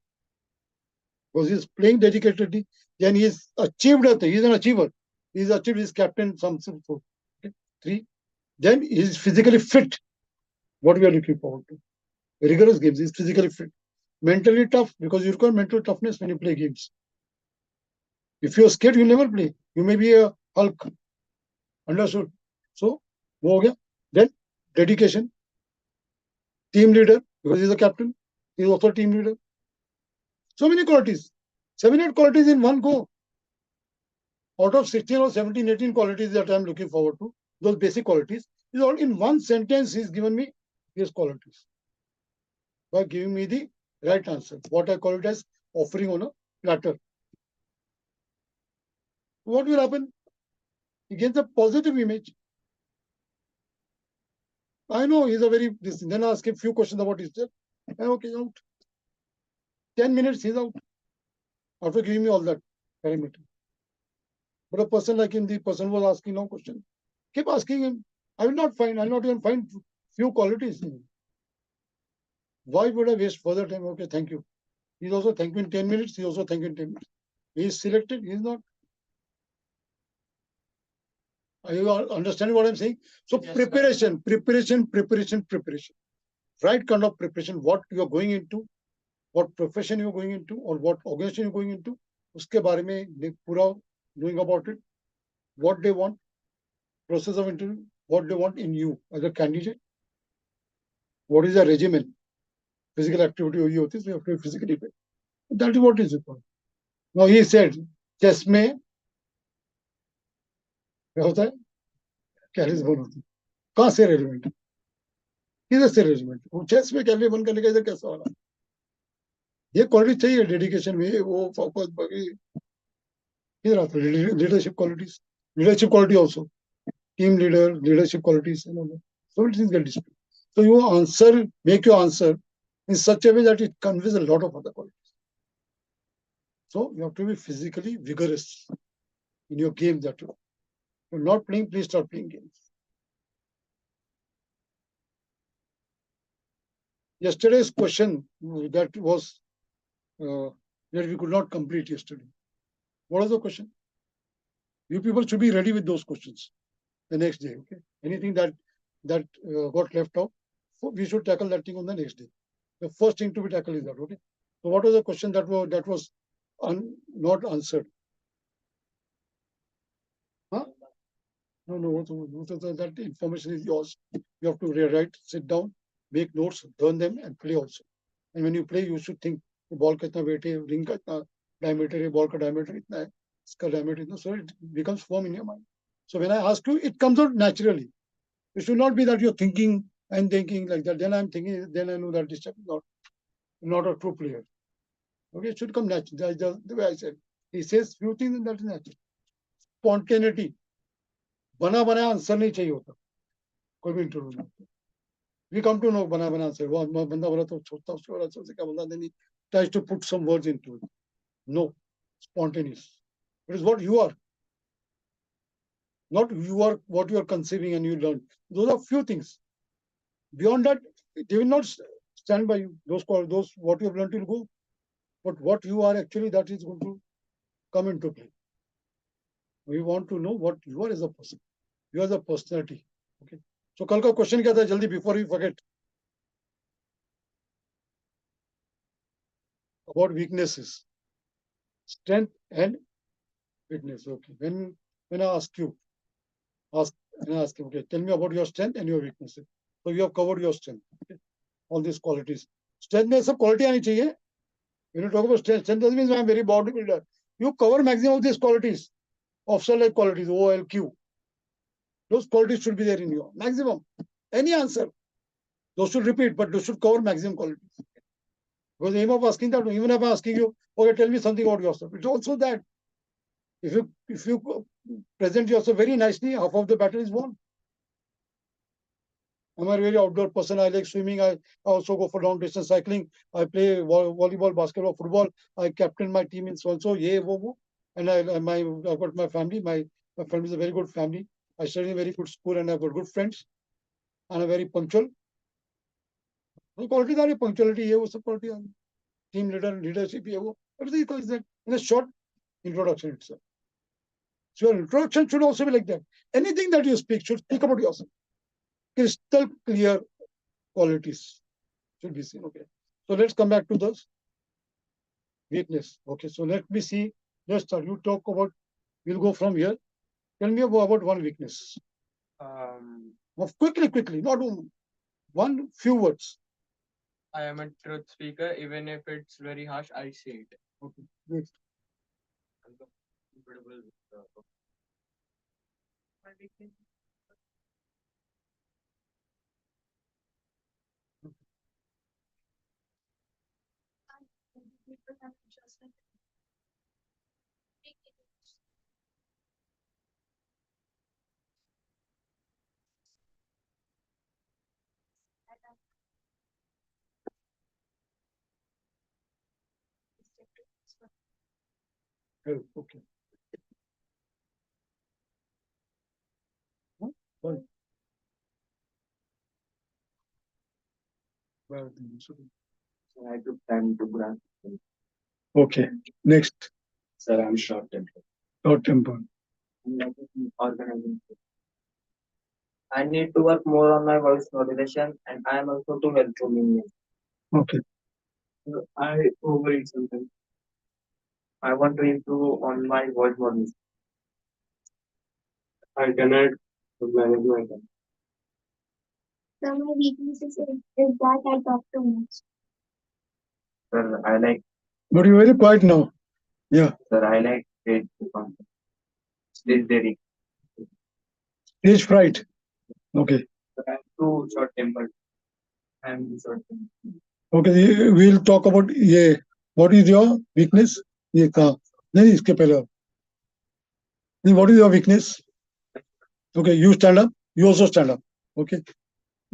S1: Because he's playing dedicatedly, then he's achieved a thing. He's an achiever. He's achieved his captain something. Okay. 3. Then he's physically fit. What we are looking forward to. Rigorous games. He's physically fit. Mentally tough, because you require mental toughness when you play games. If you're scared, you'll never play. You may be a Hulk. Understood? So, wo ho gaya. Then dedication. Team leader, because he's a captain. He's also a team leader. So many qualities. 7, 8 qualities in one go. Out of 16 or 17, 18 qualities that I'm looking forward to, those basic qualities, is all in one sentence. He's given me these qualities by giving me the right answer. What I call it as offering on a platter. What will happen? He gets a positive image. I know he's a very this. Then I ask him a few questions about himself. Okay, out. 10 minutes, he's out. After giving me all that parameter. But a person like him, the person was asking no question. Keep asking him. I'll not even find few qualities in him. Why would I waste further time? Okay, thank you. He's also thank you in 10 minutes. He's also thank you in 10 minutes. He is selected. He's not. Are you understanding what I'm saying? So
S7: Yes,
S1: preparation. Right kind of preparation. What you are going into, what profession you're going into, or what organization you're going into. उसके बारे में पूरा knowing about it. What they want. Process of interview. What they want in you as a candidate. What is the regimen? Physical activity हुई होती है, so you have to be physically fit. That is what is required. Now he said, chess में क्या होता है? Calories burn होती है. कहाँ से रेलिवेंट? किधर से रेलिवेंट? वो चेस में कैलोरी बर्न करने का इधर कैसा हो रहा है? ये क्वालिटी चाहिए डेडिकेशन में, वो फोकस बाकी किधर आता है? Leadership quality also, team leadership qualities and all that. So it is get displayed. So you make your answer in such a way that it conveys a lot of other qualities. So you have to be physically vigorous in your game that you're not playing, please start playing games. Yesterday's question that was that we could not complete yesterday. What was the question? You people should be ready with those questions the next day. Okay. Anything that got left out, so we should tackle that thing on the next day. The first thing to be tackled is that. Okay. So what was the question that was not answered? Huh? No. That information is yours. You have to rewrite, sit down, make notes, learn them, and play also. And when you play, you should think ball कितना weight है, ring का इतना diameter है, ball का diameter इतना है, इसका diameter इतना, so it becomes firm in your mind. So when I ask you, it comes out naturally. It should not be that you're thinking and thinking like that. Then I'm thinking, then I know that this is not a true player. Okay, it should come naturally. That's just the way I said. He says few things and that is natural. Spontaneity. बना बनाया answer नहीं चाहिए होता कोई भी interview में. We come to know बना बनाया आंसर. वो बंदा बोला तो छोड़ता उसके बाद से क्या बोलता नहीं. Tries to put some words into it. No, spontaneous. It is what you are. Not you are what you are conceiving and you learn. Those are few things. Beyond that, they will not stand by you. Those what you have learned will go. But what you are actually, that is going to come into play. We want to know what you are as a person. You are the personality. Okay. So कल का question क्या था जल्दी before we forget. About weaknesses, strength and weakness. Okay. When I ask you, okay, tell me about your strength and your weaknesses. So you have covered your strength. Okay. All these qualities. Strength में सब quality आनी चाहिए. When you talk about strength doesn't mean I'm very bodybuilder. You cover maximum of these qualities, officer-like qualities, OLQ. Those qualities should be there in you. Maximum. Any answer. Those should repeat, but those should cover maximum qualities. Because the aim of asking that, even if I'm asking you, okay, tell me something about yourself. It's also that. If you present yourself very nicely, half of the battle is won. I'm a very outdoor person. I like swimming. I also go for long distance cycling. I play volleyball, basketball, football. I captain my team in so-and-so, wo. And I've got my family. My family is a very good family. I study in a very good school and I've got good friends. And I'm very punctual. The qualities are punctuality, ये वो सब quality are team leadership, ये वो. Everything is that in a short introduction itself. So your introduction should also be like that. Anything that you speak should speak about yourself. Crystal clear qualities should be seen. Okay. So let's come back to those weakness. Okay. So let me see. Let's start. You talk about. We'll go from here. Tell me about one weakness. Quickly, not one few words.
S7: I am a truth speaker. Even if it's very harsh, I say it.
S1: Okay. Next. Okay. Sorry.
S3: I took time to grasp.
S1: Okay. Next.
S6: Sir, I'm short-tempered.
S1: Short temper.
S3: Organizing. I need to work more on my voice modulation, and I am also too helpful in it.
S1: Okay.
S3: I overeat sometimes. I want to improve on my voice modulation.
S6: I cannot manage my time.
S5: So my weakness is that I talk too much.
S3: Sir, I like.
S1: But you're very quiet now. Yeah.
S3: Sir, I like stage content. Stage daring.
S1: Stage fright. Okay.
S3: Sir, I'm too short-tempered. I'm too short-tempered.
S1: Okay. We'll talk about yeah. What is your weakness? ये कहा नहीं इसके पहले नहीं, what is your weakness? Okay, you stand up. You also stand up. Okay.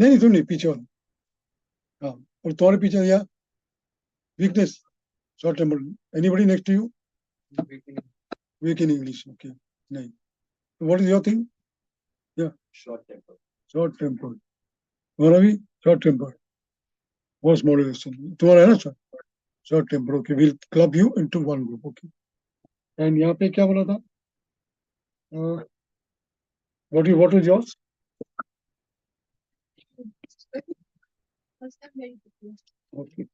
S1: नहीं तुम नहीं पीछे वाला. हाँ और तुम्हारे पीछे दिया weakness. Short temper. Anybody next to you? Weak in English. Okay. नहीं. So what is your thing? Yeah.
S6: Short temper.
S1: Short temper. तुम्हारा भी short temper. What's moderation? तुम्हारा है ना sir? Short temper. Okay. We'll club you into one group. Okay. And यहाँ पे क्या बोला था? What is yours?
S5: First time very quickly.
S1: Okay.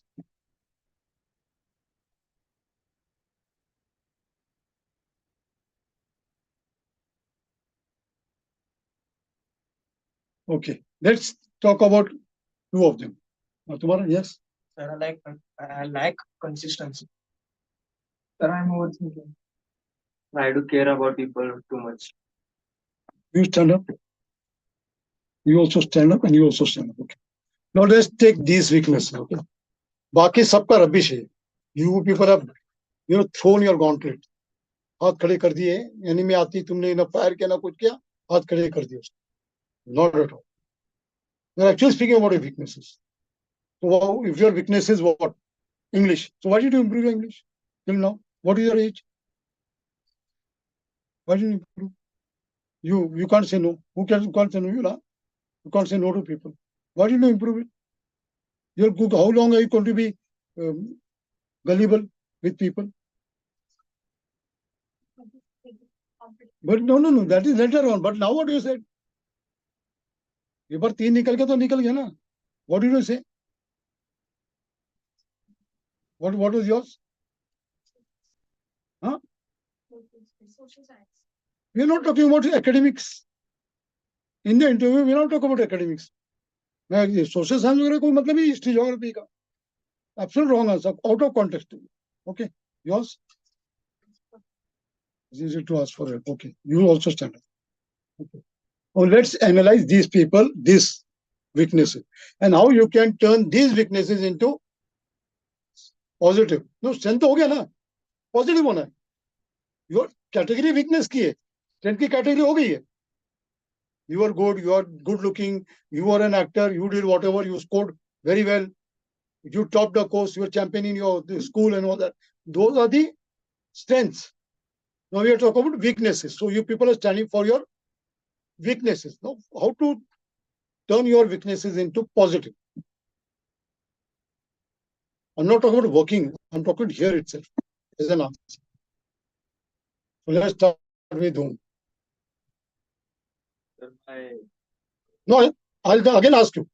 S1: Okay. Let's talk about two of them. Tomorrow, yes.
S7: Sir, I lack consistency. Sir, I'm overthinking. I do care about people too much.
S1: You stand up. You also stand up and you also stand up. Okay. Now let's take these weaknesses. Okay. बाकी सबका rubbish है. You people have thrown your gauntlet. हाथ खड़े कर दिए. Enemy आती तुमने ना fire किया ना कुछ किया. हाथ खड़े कर दिए. Not at all. We're actually speaking about your weaknesses. So if your weakness is what? English. So why did you improve your English till now? What is your age? Why did you improve? You can't say no. Who can't say no? You can't say no to people. Why did you improve it? You're good. How long are you going to be gullible with people? But no. That is later on. But now what you said? ये बार 3 निकल के तो निकल गया ना. What did you say? What was yours? Huh?
S5: Social science.
S1: We are not talking about academics. In the interview, we are not talking about academics. Social science वगैरह कोई मतलब ही history geography का. Absolute wrong answer. Out of context. Okay. Yours? It's easy to ask for help. Okay. You also stand up. Okay. Now let's analyze these people, these weaknesses, and how you can turn these weaknesses into positive. No, strength तो हो गया ना. Positive होना है. Your category weakness की है. Strength की category हो गई है. You are good. You are good looking. You are an actor. You did whatever. You scored very well. You topped the course. You were champion in your school and all that. Those are the strengths. Now we are talking about weaknesses. So you people are standing for your weaknesses. Now, how to turn your weaknesses into positive? I'm not talking about working. I'm talking here itself as an answer. So let's start with whom? No, I'll again ask you.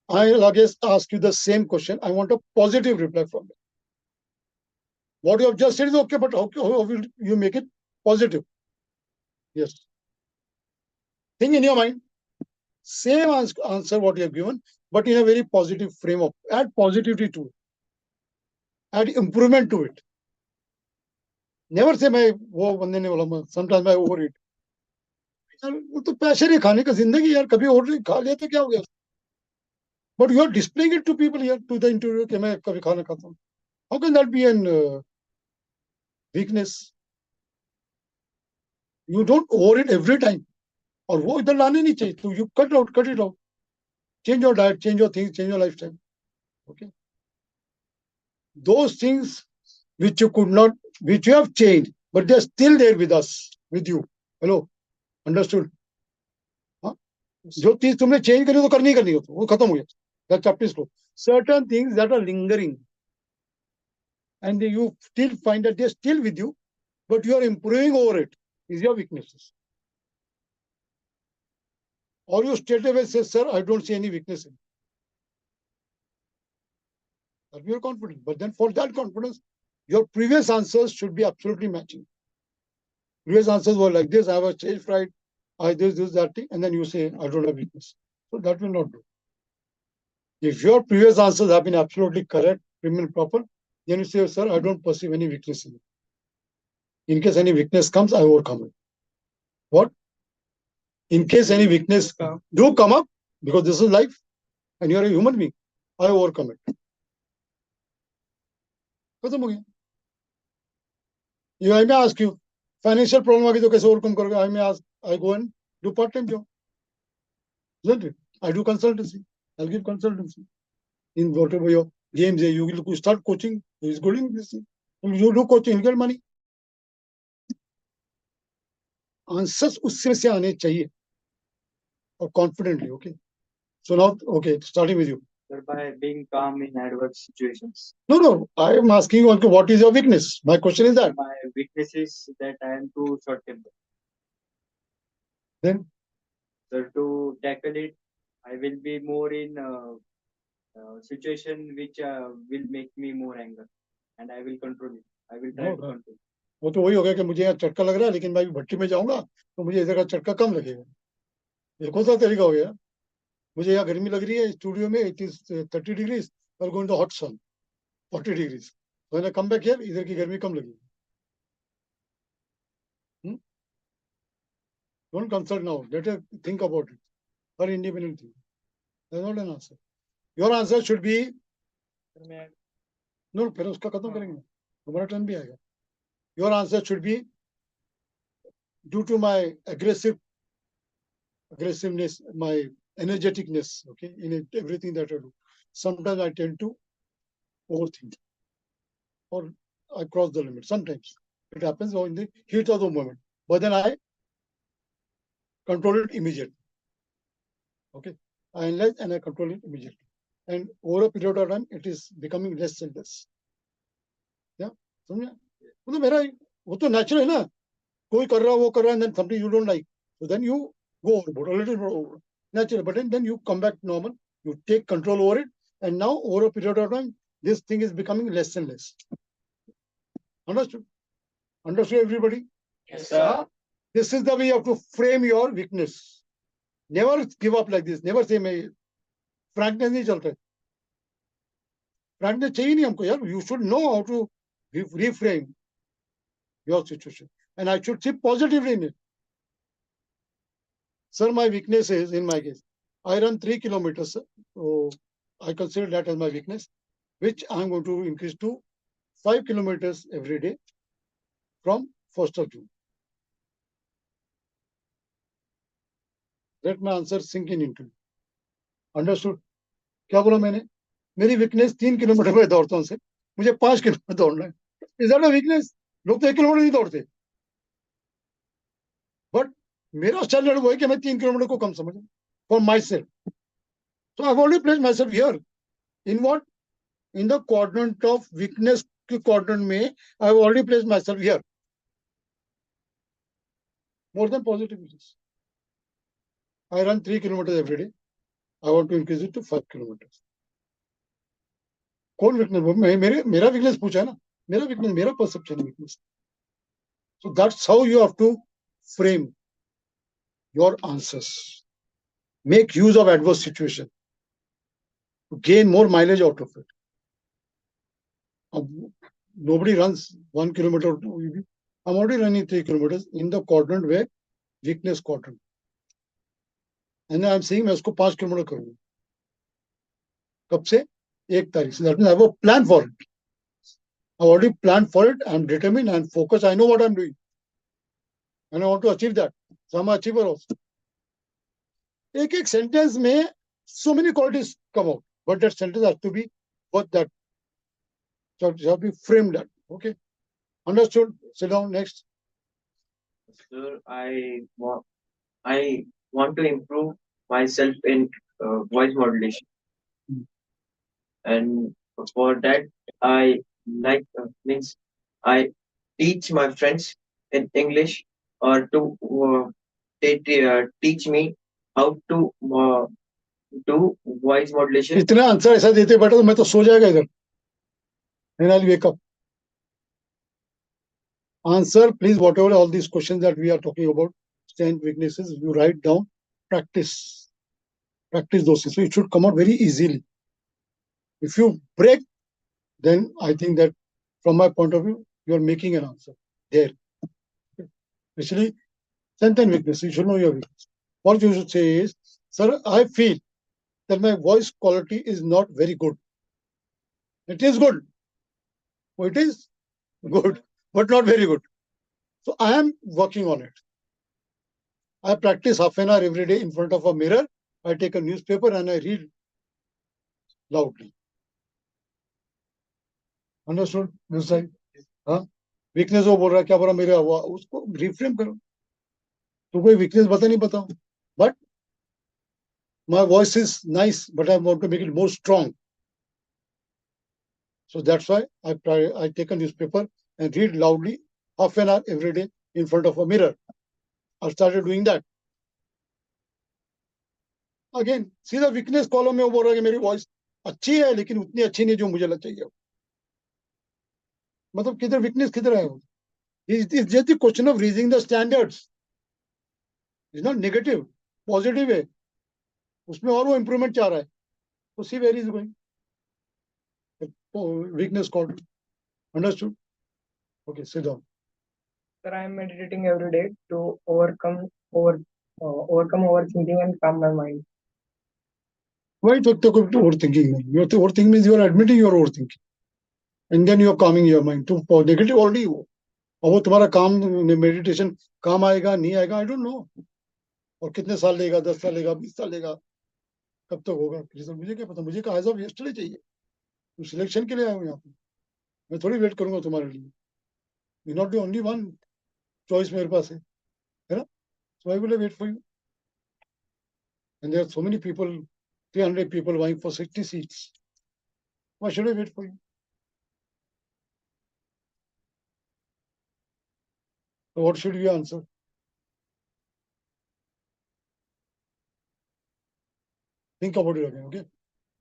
S1: I'll again ask you the same question. I want a positive reply from you. What you have just said is okay, but how will you make it positive? Yes. Think in your mind. Same answer what you have given, but in a very positive frame of. Add positivity to it. Add improvement to it. Never say मैं वो बंदे ने बोला sometimes I overeat. यार वो तो पैसे नहीं खाने का जिंदगी यार कभी और खा लिया तो क्या हो गया? But you are displaying it to people here to the interview कि मैं कभी खाना खाता हूँ. How can that be an weakness? You don't over it every time. और वो इधर लाने नहीं चाहिए. तो you cut it out. Change your diet, change your things, change your lifestyle. Okay. Those things which you could not, which you have changed, but they're still there with us, with you. Hello, understood? हाँ? जो चीज तुमने change करी तो करनी हो तो वो खत्म हो गया. That chapter is closed. Certain things that are lingering, and you still find that they're still with you, but you are improving over it. Is your weaknesses? Or you straight away say, "Sir, I don't see any weakness in it." That you're confident, but then for that confidence, your previous answers should be absolutely matching. Previous answers were like this: I have a stage fright, I this, that thing, and then you say, I don't have weakness. So that will not do. If your previous answers have been absolutely correct, prim and proper, then you say, sir, I don't perceive any weakness in it. In case any weakness comes, I overcome it. What? In case any weakness do come up, because this is life, and you're a human being, I overcome it. खत्म हो गया. I may ask you, financial problem आ गई तो कैसे overcome करोगे? I may ask, I go and do part-time job. Isn't it? I do consultancy. I'll give consultancy. In whatever your games, you will start coaching. Who is good in this? You do coaching, you get money. Answers उससे से आने चाहिए और confidently. Okay. So now, okay, starting with you.
S7: Sir, by being calm in adverse situations.
S1: No. I am asking you, what is your weakness? My question is that.
S7: My weakness is that I am too short-tempered.
S1: Then?
S7: Sir, to tackle it, I will be more in situation which will make me more anger, and I will control it. I will try to control.
S1: वो तो वही हो गया कि मुझे यहाँ चटका लग रहा है, लेकिन मैं भट्टी में जाऊंगा तो मुझे इधर का चटका कम लगेगा. एक होता तरीका हो गया. मुझे यहाँ गर्मी लग रही है स्टूडियो में, it is 30 degrees, I'll go in the hot sun, 40 degrees. When I come back here, इधर की गर्मी कम लगेगी. Don't consult now. Let her think about it. Her independent thing. That's not an answer. Your answer should be. No, फिर उसका खत्म करेंगे. हमारा turn भी आएगा. Your answer should be, due to my aggressiveness, my energeticness, okay, in everything that I do, sometimes I tend to overthink or I cross the limit. Sometimes it happens in the heat of the moment, but then I control it immediately. Okay, I analyze and I control it immediately, and over a period of time, it is becoming less and less. Yeah, समझे? वो तो मेरा, वो तो natural है ना. कोई कर रहा, वो कर रहा, and then something you don't like, so then you go overboard, a little bit over, natural, but then you come back normal, you take control over it, and now over a period of time, this thing is becoming less and less. Understood? Understood, everybody?
S7: Yes, sir.
S1: This is the way you have to frame your weakness. Never give up like this. Never say, मैं frankness नहीं चलता है. Frankness चाहिए नहीं हमको यार. You should know how to reframe your situation. And I should see positively in it. Sir, my weakness is, in my case, I run 3 kilometers. So I consider that as my weakness, which I'm going to increase to 5 kilometers every day from 1st of June. Let my answer sink in into you. Understood? क्या बोला मैंने? मेरी weakness 3 kilometre में दौड़ता हूँ, मुझे 5 kilometre दौड़ना है. Is that a weakness? लोग तो 1 किलोमीटर नहीं दौड़ते. But मेरा स्टैंडर्ड वो है कि मैं 3 किलोमीटर को कम समझूं for myself. So I've already placed myself here. In what? In the quadrant of weakness quadrant में, I've already placed myself here. More than positive weakness. I run 3 kilometers every day. I want to increase it to 5 kilometers. कौन weakness? मेरा weakness पूछा है ना. मेरा weakness, मेरा perception है weakness. So that's how you have to frame your answers. Make use of adverse situation to gain more mileage out of it. Nobody runs 1 kilometer. I'm already running 3 kilometers in the quadrant where weakness quadrant. And I'm saying मैं उसको 5 kilometre करूंगा. कब से? 1 तारीख से. That means I have a plan for it. I already planned for it. I'm determined and focused. I know what I'm doing. And I want to achieve that. So I'm an achiever also. एक sentence में so many qualities come out. But that sentence has to be worth that. So it has to be framed that. Okay. Understood? Sit down. Next.
S8: Sir, I want to improve myself in voice modulation, and for that I like means I teach my friends in English or to teach me how to do voice modulation.
S1: इतना answer ऐसा देते बेटा तो मैं तो सो जाएगा इधर. And I'll wake up. Answer, please, whatever all these questions that we are talking about, strength, weaknesses, you write down, practice. Practice those things. So it should come out very easily. If you break, then I think that from my point of view, you are making an answer there. Especially strength and weakness, you should know your weakness. What you should say is, sir, I feel that my voice quality is not very good. It is good. Oh, it is good, but not very good. So I am working on it. I practice half an hour every day in front of a mirror. I take a newspaper and I read loudly. Understood? This side? हाँ? Weakness वो बोल रहा है क्या बोला मेरे हुआ उसको reframe करो. तो कोई weakness बता नहीं बताओ. But my voice is nice, but I want to make it more strong. So that's why I take a newspaper and read loudly half an hour every day in front of a mirror. I started doing that. Again, सीधा weakness column में वो बोल रहा है कि मेरी voice अच्छी है लेकिन उतनी अच्छी नहीं जो मुझे लग चाहिए. मतलब किधर weakness किधर है वो? It's just the question of raising the standards. It's not negative, positive है. उसमें और वो improvement चाह रहा है. So see where he's going. Weakness called. Understood? Okay, sit down.
S7: Sir, I am meditating every day to overcome overthinking and calm my mind.
S1: Why talk about overthinking? Your overthinking means you are admitting you are overthinking. And then you are calming your mind. तो negative already हो. और वो तुम्हारा काम meditation काम आएगा नहीं आएगा आई डोंट नो. और कितने साल लेगा 10 साल लेगा 20 साल लेगा कब तक होगा रिजल्ट मुझे क्या पता. मुझे एज ऑफ यस्टरडे चाहिए. तुम सिलेक्शन के लिए आए हो यहाँ पे. मैं थोड़ी वेट करूंगा तुम्हारे लिए. You not the only one choice मेरे पास है ना. So I will wait for you. And there are so many people 300 people vying for 60 seats. Why should I wait for you? So what should we answer? Think about it again, okay?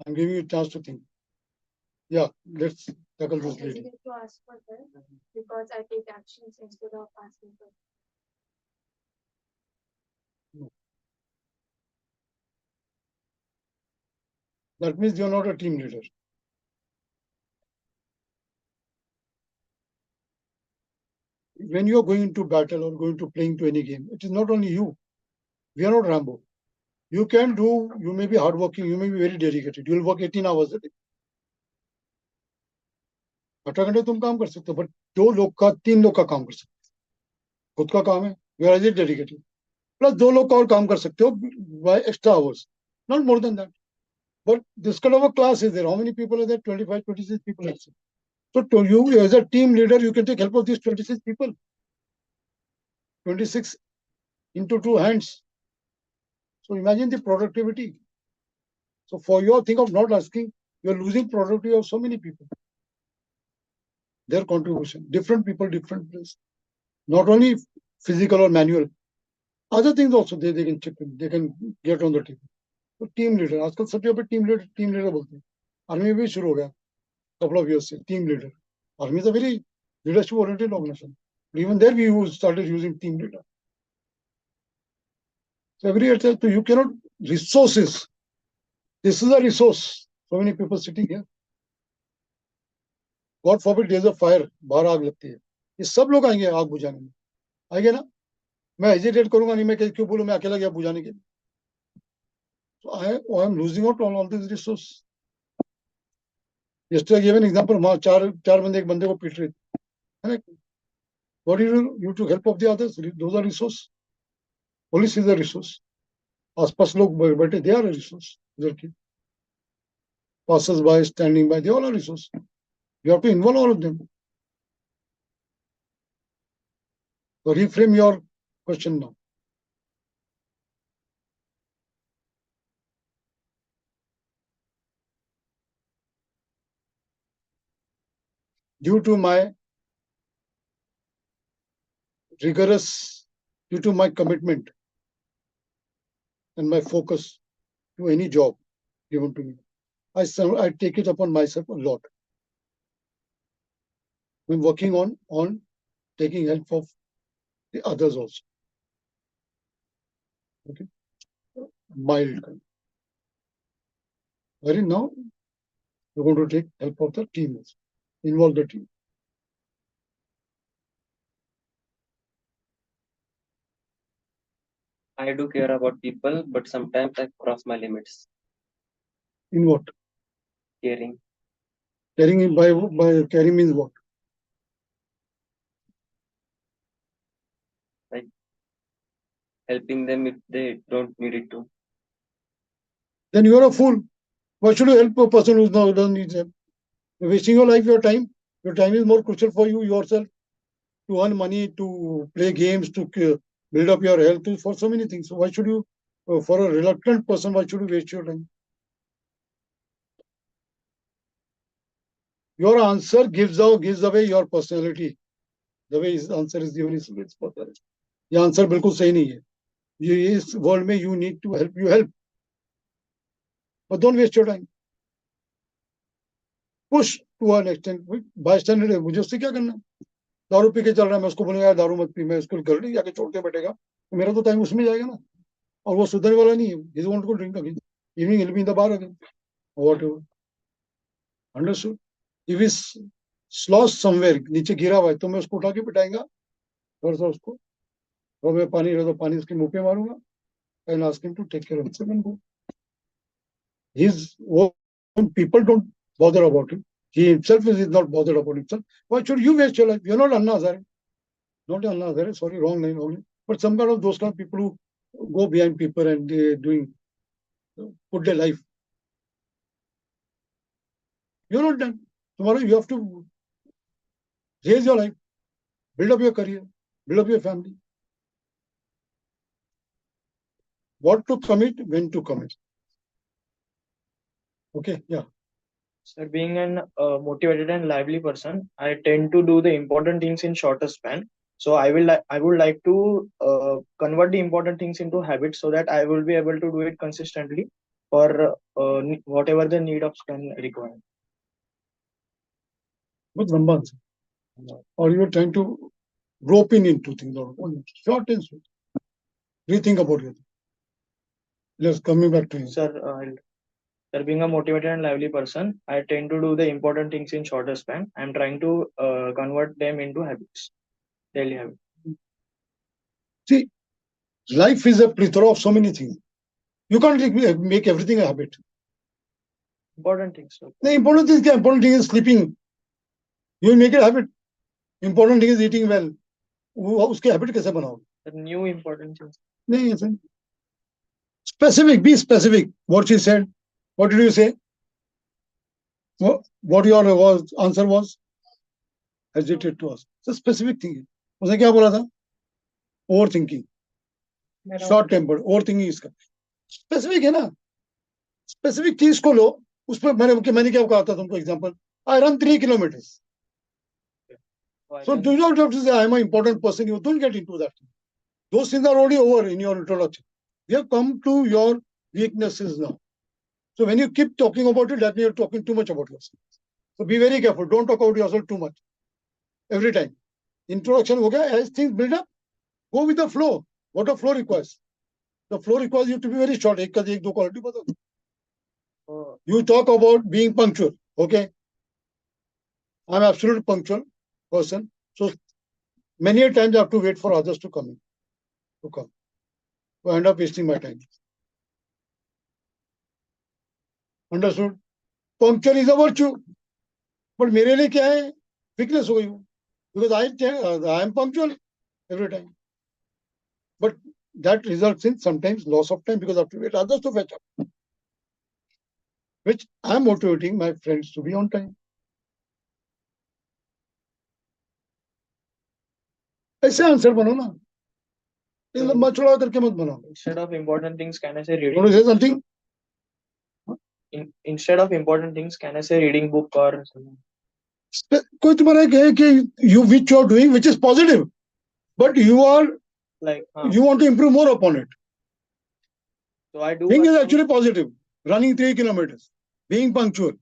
S1: I'm giving you a chance to think. Yeah, let's tackle this
S5: I
S1: lady.
S5: hesitate to ask for help because I take actions instead of asking for.
S1: That means you're not a team leader. When you're going into battle or going to playing to any game, it is not only you. We are not Rambo. You can do, you may be hardworking, you may be very dedicated. You'll work 18 hours a day. 18 घंटे तुम काम कर सकते हो, but 2 लोग का 3 लोग का काम कर सकते हो. खुद का काम है, you are as dedicated. Plus 2 लोग का और काम कर सकते हो by extra hours. Not more than that. But this kind of a class is there. How many people are there? 25, 26 people. Let's say. So to you, as a team leader, you can take help of these 26 people. 26 into 2 hands. So imagine the productivity. So for your think of not asking, you're losing productivity of so many people. Their contribution, different people, different place. Not only physical or manual, other things also they can chip in, they can get on the team. So team leader, आजकल सब जगह पे team leader बोलते हैं. Army में भी शुरू हो गया, couple of years से team leader. Army is a very leadership oriented organization. But even there we started using team leader. So every year, so you cannot resources. This is a resource. So many people sitting here. God forbid there's a fire, बाहर आग लगती है. ये सब लोग आएंगे आग बुझाने में. आएंगे ना. मैं हेजिटेट करूंगा नहीं, मैं क्यों बोलूं मैं अकेला गया बुझाने के लिए. So I am losing out on all these resources. Yesterday I gave an example. वहाँ चार बंदे एक बंदे को पीट रहे थे. What do you do? You to help of the others. Those are resource. Police is a resource. आसपास लोग बैठे, they are a resource. उधर की passers by, standing by, they all are resource. You have to involve all of them. So reframe your question now. Due to my commitment and my focus to any job given to me, I take it upon myself a lot. I'm working on taking help of the others also. Okay, mild kind. Wherein now we're going to take help of the team also. Involve the team.
S2: I do care about people, but sometimes I cross my limits.
S1: In what?
S2: Caring.
S1: Caring by caring means what?
S2: helping them if they don't need it to.
S1: Then you are a fool. Why should you help a person who doesn't need help? You're wasting your life, your time. Your time is more crucial for you yourself to earn money, to play games, to build up your health, for so many things. So why should you, for a reluctant person, why should you waste your time? Your answer gives away your personality. The way his answer is given is its personality. ये answer बिल्कुल सही नहीं है. ये इस world में you need to help, but don't waste your time. Push to an extent. Bystander है, मुझे उससे क्या करना? दारू पी के चल रहा है, मैं उसको बोलूंगा यार दारू मत पी, मैं उसको घर नहीं जाके छोड़ के बैठेगा, तो मेरा तो टाइम उसमें जाएगा ना. और वो सुधरने वाला नहीं है. He wants to drink again. Evening he'll be in the bar again. Or whatever. Understood? If he's lost somewhere, नीचे गिरा हुआ है, तो मैं उसको उठा के पिटाएंगा थोड़ा सा उसको, और मैं पानी रहा तो पानी उसके मुंह पे मारूंगा. And ask him to take care of himself and go. His own people don't bother about him. He himself is not bothered about himself. Why should you waste your life? You're not Anna Hazare. Not Anna Hazare, sorry, wrong name. But some kind of those kind of people who go behind people and they doing, put their life. You're not done. Tomorrow you have to raise your life, build up your career, build up your family. What to commit, when to commit. Okay, yeah.
S7: Sir, being an motivated and lively person, I tend to do the important things in shorter span. So I would like to convert the important things into habits so that I will be able to do it consistently for whatever the need of span require.
S1: With Ramban. Or you are trying to rope into things. Short and sweet. Rethink about it. Let's coming back to you.
S7: Sir, being a motivated and lively person, I tend to do the important things in shorter span. I'm trying to convert them into habits, daily habits.
S1: See, life is a plethora of so many things. You can't make everything a habit.
S7: Important things. Sir.
S1: The important thing is sleeping. You will make it a habit. Important thing is eating well. उसके habit कैसे बनाओ?
S7: The new important things.
S1: नहीं ऐसा. Specific, be specific. What she said. What did you say? What your answer was? Hesitate to us. It's a specific thing. उसने क्या बोला था? Overthinking. Short tempered. Overthinking इसका. Specific है ना? Specific चीज को लो. उसमें मैंने क्या कहा था तुमको example. I run 3 kilometers. So do not have to say I am an important person. You don't get into that. Those things are already over in your introduction. We have come to your weaknesses now. So when you keep talking about it, that means you're talking too much about yourself. So be very careful. Don't talk about yourself too much. Every time. Introduction ho gaya, as things build up, go with the flow. What a flow requires. The flow requires you to be very short. एक दो quality बताओ. You talk about being punctual. Okay. I'm absolutely punctual person. So many a times I have to wait for others to come. So I end up wasting my time. Understood? Punctual is a virtue. But मेरे लिए क्या है? Weakness हो गई वो. Because I am punctual every time. But that results in sometimes loss of time because I have to wait others to fetch up. Which I am motivating my friends to be on time. ऐसे answer बनो ना. ये लंबा चौड़ा करके मत बनाओ.
S7: Instead of important things, can I say reading?
S1: Want to say something?
S7: Instead of important things, can I say reading book or something?
S1: कोई तुम्हारा कहे कि you which you are doing which is positive, but you are
S7: like
S1: you want to improve more upon it.
S7: So I do.
S1: Thing is actually positive. Running 3 kilometers, being punctual,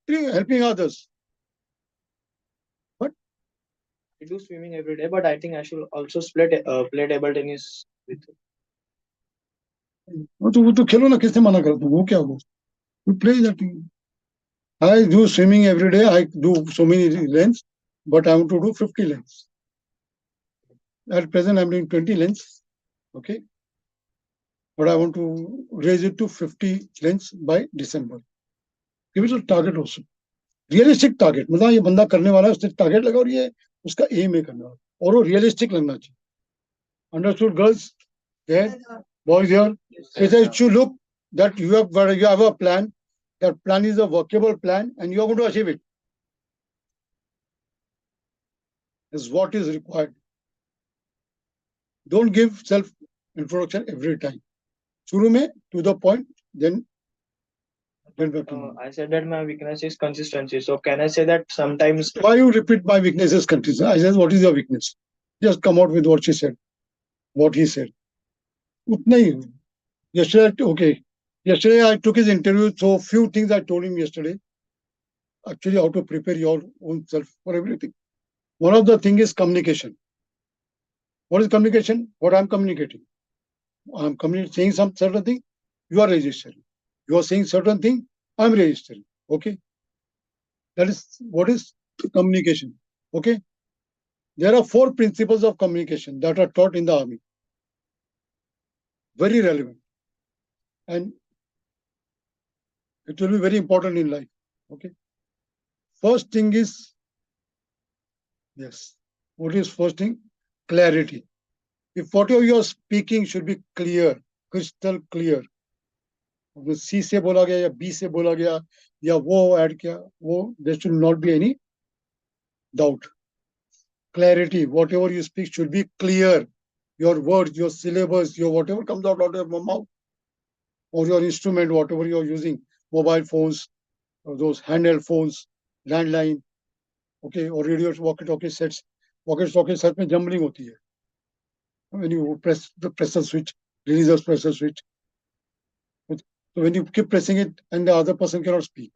S1: helping others. What?
S7: I do swimming every day, but I think I should also play table tennis with you.
S1: वो तो खेलो ना. किसने मना कर? वो क्या होगा? You play that thing. I do swimming every day. I do so many lengths, but I want to do 50 lengths. At present, I'm doing 20 lengths. Okay. But I want to raise it to 50 lengths by December. Give it a target also. Realistic target. मतलब ये बंदा करने वाला है, उसने target लगा और ये उसका aim है करने वाला. और वो realistic लगना चाहिए. Understood, girls? Okay, boys here. It says you look that you have a plan. That plan is a workable plan, and you are going to achieve it. Is what is required. Don't give self introduction every time. शुरू में to the point, then.
S7: I said that my weakness is consistency. So can I say that sometimes?
S1: Why you repeat my weakness is consistency? I said, what is your weakness? Just come out with what she said, what he said. उतना ही. Yesterday, okay. Yesterday I took his interview, so few things I told him yesterday. Actually, how to prepare your own self for everything. One of the thing is communication. What is communication? What I'm communicating. I'm saying some certain thing, you are registering. You are saying certain thing, I'm registering. Okay. That is what is communication. Okay. There are 4 principles of communication that are taught in the army. Very relevant. And it will be very important in life. Okay. First thing is, yes. What is first thing? Clarity. If whatever you are speaking should be clear, crystal clear. C से बोला गया या B से बोला गया या वो add किया वो, there should not be any doubt. Clarity. Whatever you speak should be clear. Your words, your syllables, your whatever comes out of your mouth, or your instrument, whatever you are using, mobile phones, or those handheld phones, landline, okay, or radio walkie-talkie sets. Walkie-talkie set में jumbling होती है. When you press the switch, release the press the switch. So when you keep pressing it, and the other person cannot speak.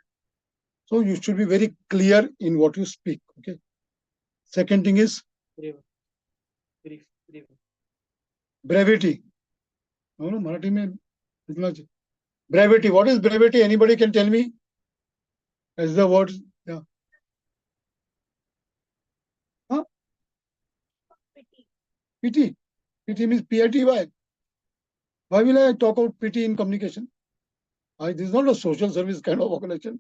S1: So you should be very clear in what you speak. Okay. Second thing is brevity. No, Marathi mein itna brevity. What is brevity? Anybody can tell me? As the word, yeah. Huh? Pity. Pity means PITY. Why will I talk about pity in communication? This is not a social service kind of organization.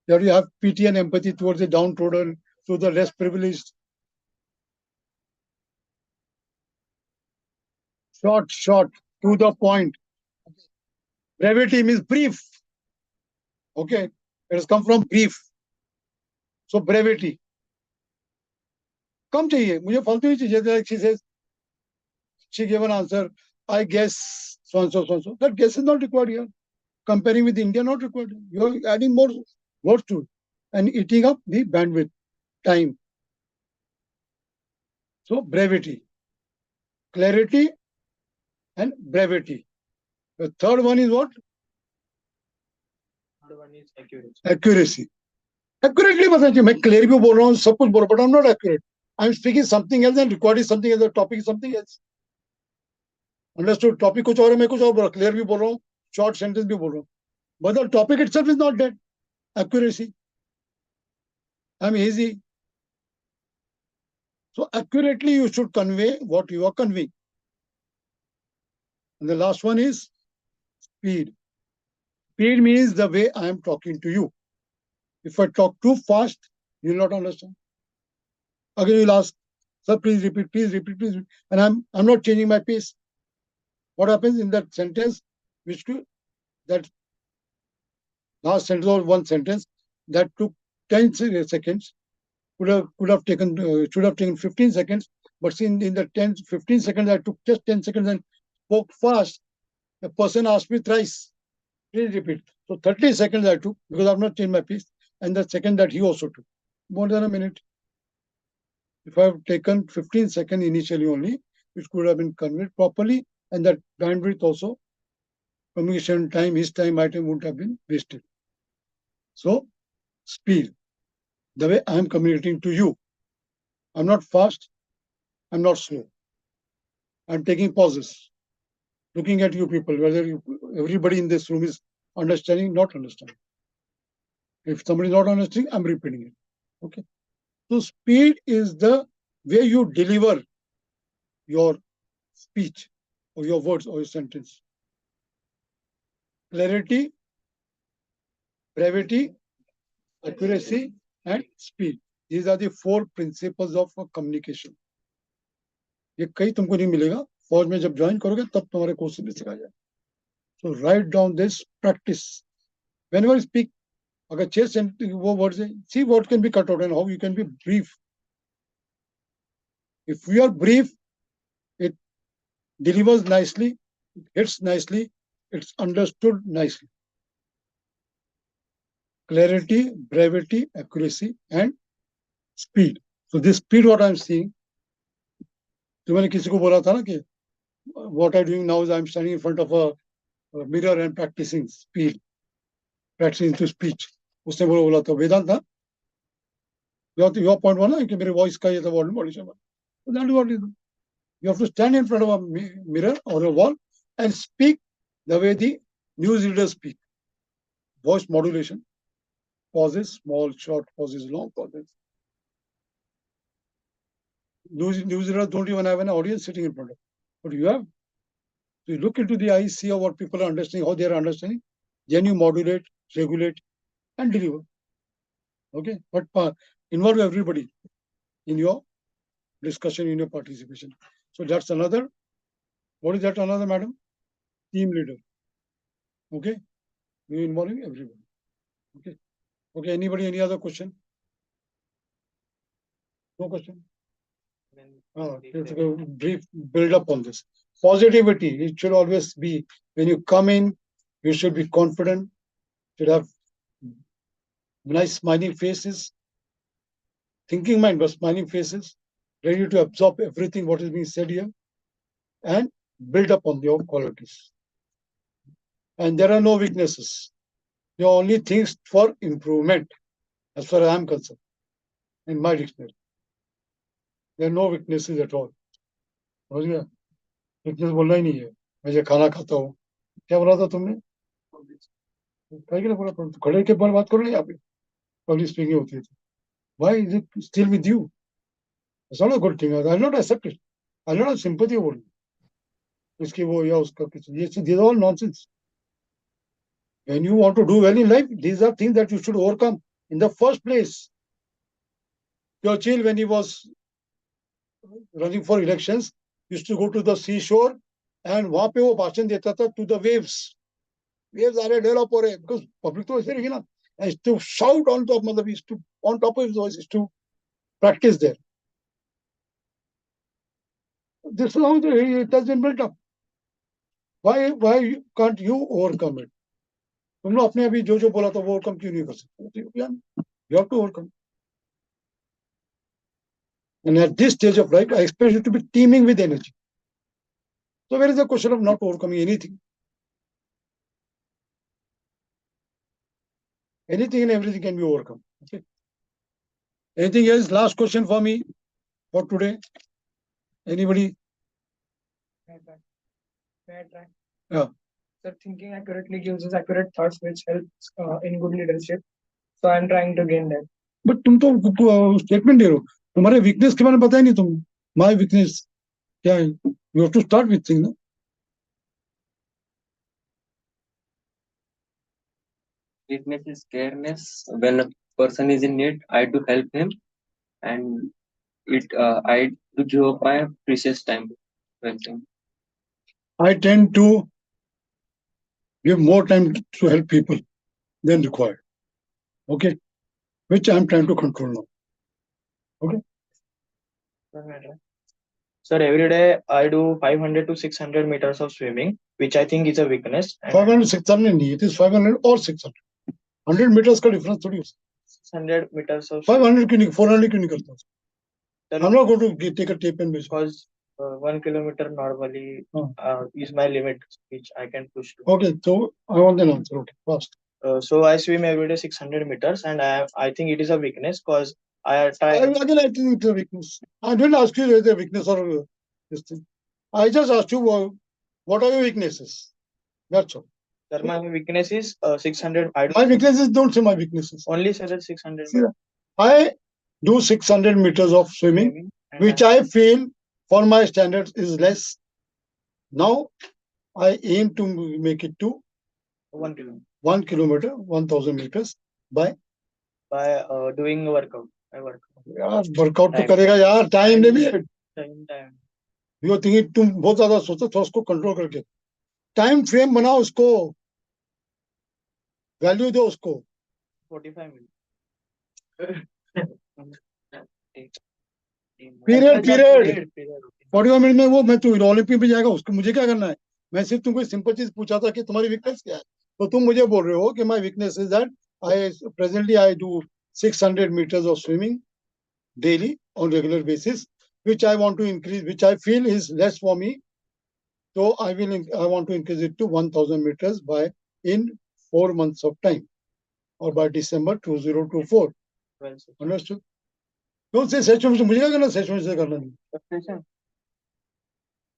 S1: You have pity and empathy towards the downtrodden, to the less privileged. Short, to the point. Brevity means brief. Okay, it has come from brief. So brevity. कम चाहिए मुझे फालतू ही चाहिए. Like she says, she gave an answer. I guess so and so, so and so. That guess is not required here. Comparing with India, not required. You are adding more words to it and eating up the bandwidth, time. So brevity, clarity, and brevity. The third one is what?
S7: Third one is accuracy.
S1: Accuracy. Accurately बताना चाहिए. मैं clear भी बोल रहा हूँ, सब कुछ बोल रहा हूँ, but I'm not accurate. I'm speaking something else and recording something else. The topic is something else. Understood? Topic कुछ और है, मैं कुछ और बोल रहा हूँ. Clear भी बोल रहा हूँ, short sentence भी बोल रहा हूँ. But the topic itself is not that. Accuracy. I'm easy. So accurately you should convey what you are conveying. And the last one is speed. Speed means the way I am talking to you. If I talk too fast, you will not understand. Again, you'll ask, sir, please repeat, please repeat, please repeat. And I'm not changing my pace. What happens in that sentence, that last sentence or one sentence that took 10 seconds, should have taken 15 seconds, but in the 15 seconds, I took just 10 seconds and spoke fast. The person asked me thrice, please repeat. So 30 seconds I took because I've not changed my pace, and the second that he also took. More than a minute. If I have taken 15 seconds initially only, which could have been conveyed properly, and that bandwidth also, communication time, his time, my time wouldn't have been wasted. So, speed. The way I am communicating to you. I'm not fast. I'm not slow. I'm taking pauses. Looking at you people, whether everybody in this room is understanding, not understanding. If somebody is not understanding, I'm repeating it. Okay. So speed is the way you deliver your speech or your words or your sentence. Clarity, brevity, accuracy, and speed. These are the 4 principles of communication. ये कहीं तुमको नहीं मिलेगा. फौज में जब join करोगे तब तुम्हारे कोर्स में सिखाया जाए. So write down this, practice. Whenever you speak, अगर 6 सेंटेंस वो वर्ड्स है, see what can be cut out and how you can be brief. If we are brief, it delivers nicely, it hits nicely, it's understood nicely. Clarity, brevity, accuracy, and speed. So this speed, what I'm seeing, तो मैंने किसी को बोला था ना कि what I'm doing now is I'm standing in front of a mirror and practicing speed, practicing to speech. उसने बोला था वेदांत था. Your point was ना कि मेरे voice का ये था modulation. So that is what you do. You have to stand in front of a mirror or a wall and speak the way the news readers speak. Voice modulation, pauses, small, short pauses, long pauses. News readers don't even have an audience sitting in front of them. But you have. So you look into the eyes, see how what people are understanding, how they are understanding. Then you modulate, regulate, and deliver. Okay? But involve everybody in your discussion, in your participation. So that's another. What is that another, madam? Team leader. Okay? You're involving everybody. Okay. Okay. Anybody, any other question? No question. Let's go brief build up on this. Positivity. It should always be when you come in, you should be confident, should have nice smiling faces, thinking mind, but smiling faces, ready to absorb everything what is being said here, and build up on your qualities. And there are no weaknesses. There are only things for improvement, as far as I'm concerned, in my dictionary. There are no weaknesses at all. समझ गया? weakness बोलना ही नहीं है. मैं जो खाना खाता हूँ, क्या बोला था तुमने? कहीं के लिए बोला था? खड़े के बार बात करो ना यहाँ पे. Public speaking होती है. Why is it still with you? It's not a good thing. I'll not accept it. I'll not have sympathy over it. इसकी वो या उसका कुछ. These are all nonsense. When you want to do well in life, these are things that you should overcome in the first place. Churchill, when he was running for elections, used to go to the seashore and वहां पे वो भाषण देता था to the waves. Waves are develop हो रहे because public तो ऐसे रहेगी ना. And used to shout on top, मतलब used to on top of his voice, used to practice there. This is how it has been built up. Why can't you overcome it? तुम लोग अपने अभी जो बोला था वो overcome क्यों नहीं कर सकते? You have to overcome. And at this stage of life, I expect you to be teeming with energy. So where is the question of not overcoming anything? Anything and everything can be overcome. Okay. Anything else? Last question for me for today. Anybody?
S7: May I try?
S1: Yeah.
S7: Sir, thinking accurately gives us accurate thoughts, which helps in good leadership. So I'm trying to gain that.
S1: But तुम तो statement दे रहे हो. तुम्हारे weakness के बारे में पता ही नहीं तुम. My weakness क्या है? You have to start with things. No?
S2: Weakness is careness. When a person is in need, I do help him, and I do give up my precious time to help him.
S1: I tend to give more time to help people than required. Okay. Which I am trying to control now. Okay.
S7: Sir, every day I do 500 to 600 meters of swimming, which I think is a weakness.
S1: 500, 600 नहीं. It is 500 or 600. 100 meters का difference थोड़ी.
S7: 600 meters of
S1: 500 क्यों नहीं? 400 क्यों नहीं करता?
S7: Sir,
S1: I'm not going to take a tape and measure.
S7: because 1 kilometer normally is my limit, which I can push to.
S1: Okay, so I want an answer. Okay, fast.
S7: So I swim every day 600 meters, and I think it is a weakness because I try.
S1: Again, I think it's a weakness. I didn't ask you whether weakness or this thing. I just asked you what are your weaknesses. That's all.
S7: Sir, my weakness is 600.
S1: My weaknesses, don't say my weaknesses.
S7: Only say that 600.
S1: See, I do 600 meters of swimming, which I feel for my standards is less. Now I aim to make it to
S7: 1 kilometer
S1: 1 kilometer, 1000 meters by
S7: doing workout. I work.
S1: यार workout तो करेगा यार time limit
S7: Time.
S1: You are thinking, तुम बहुत ज्यादा सोचो, थोड़ा उसको कंट्रोल करके टाइम फ्रेम बनाओ, उसको वैल्यू दो उसको.
S7: 45 minutes.
S1: पीरियड
S7: अच्छा,
S1: पीरियड
S7: period.
S1: 41 मिनट में वो, मैं तो ओलंपिक में जाएगा उसको, मुझे क्या करना है? मैं सिर्फ तुमको सिंपल चीज पूछा था कि तुम्हारी वीकनेस क्या है, तो तुम मुझे बोल रहे हो कि my weakness is that I presently I do 600 meters of swimming daily on regular basis, which I want to increase, which I feel is less for me. So I want to increase it to 1000 meters by in 4 months of time, or by December 2024.
S7: Well, sir.
S1: Understood? Don't say session. मुझे क्या करना session से करना नहीं.
S7: Session.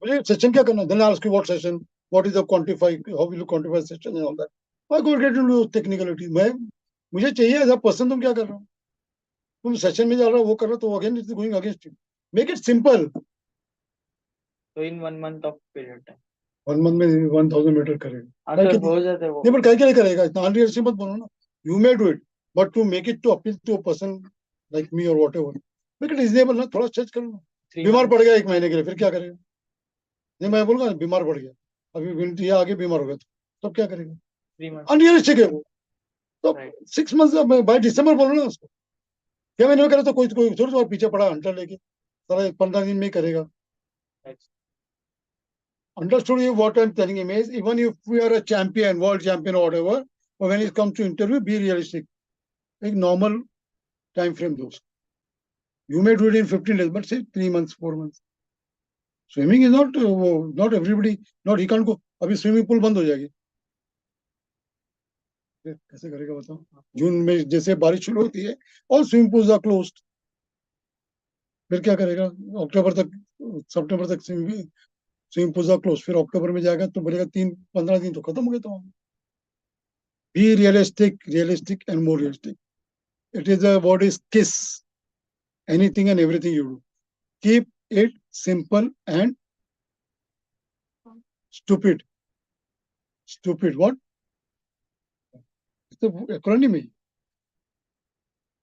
S1: मुझे session क्या करना? Then I ask you what session, what is the quantify, how will you quantify session and all that. I go get into technicality. मैं मुझे चाहिए as a person, तुम क्या कर रहे हो? तुम सेशन में जा रहे हो, वो कर रहे हो, तो again it's going against you. Make it simple.
S7: So in 1 month of period time.
S1: 1 month में 1000 मीटर करेगा.
S7: हाँ
S1: काय
S7: सर,
S1: के
S7: हो जाता है वो.
S1: नहीं, पर काय के लिए करेगा? इतना अनरियलिस्टिक मत बोलो ना. You may do it, but to make it to appeal to a person like me or whatever, make it reasonable ना. थोड़ा स्ट्रेच करो ना.
S7: 3
S1: बीमार
S7: months.
S1: पड़ गया 1 महीने के लिए, फिर क्या करेगा? नहीं, मैं बोलूंगा बीमार पड़ गया, अभी विंटर ये आगे बीमार हो गया, तो तब क्या करेगा?
S7: 3 months.
S1: अनरियलिस्टिक है वो. तो
S7: Right.
S1: 6 months बाय दिसंबर बोलो ना उसको. 6 महीने में करे तो कोई कोई थोड़ी और पीछे पड़ा हंटर लेके सारा 15 दिन में ही करेगा.
S7: Right.
S1: Understood you what I'm telling him is, even if we are a champion, world champion or whatever, but when it comes to interview, be realistic. A normal time frame those. You may do it in 15 days, but say 3 months, 4 months. Swimming is not everybody, not he can't go. अभी swimming pool बंद हो जाएगी, कैसे करेगा बताओ? जून में जैसे बारिश शुरू होती है, all swimming pools are closed. फिर क्या करेगा? अक्टूबर तक, सितंबर तक स्विमिंग पूल्स आर क्लोज. फिर अक्टूबर में जाएगा तो बोलेगा 3-15 दिन तो खत्म हो गए. तो be realistic and more realistic. It is a word is KISS. Anything and everything you do, keep it simple and stupid. Stupid what? It's the acronym.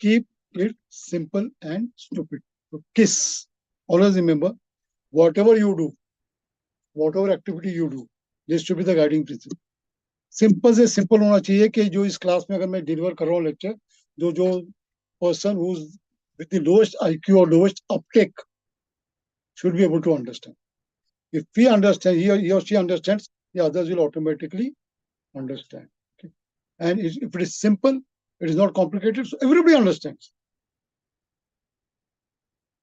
S1: Keep it simple and stupid. So KISS. Always remember, whatever you do, whatever activity you do, this should be the guiding principle. Simple से simple होना चाहिए कि जो इस class में अगर मैं deliver कर रहा हूँ लेक्चर, जो जो person who's with the lowest IQ or lowest uptake should be able to understand. If we understand, he or she understands, the others will automatically understand. Okay? And if it is simple, it is not complicated, so everybody understands.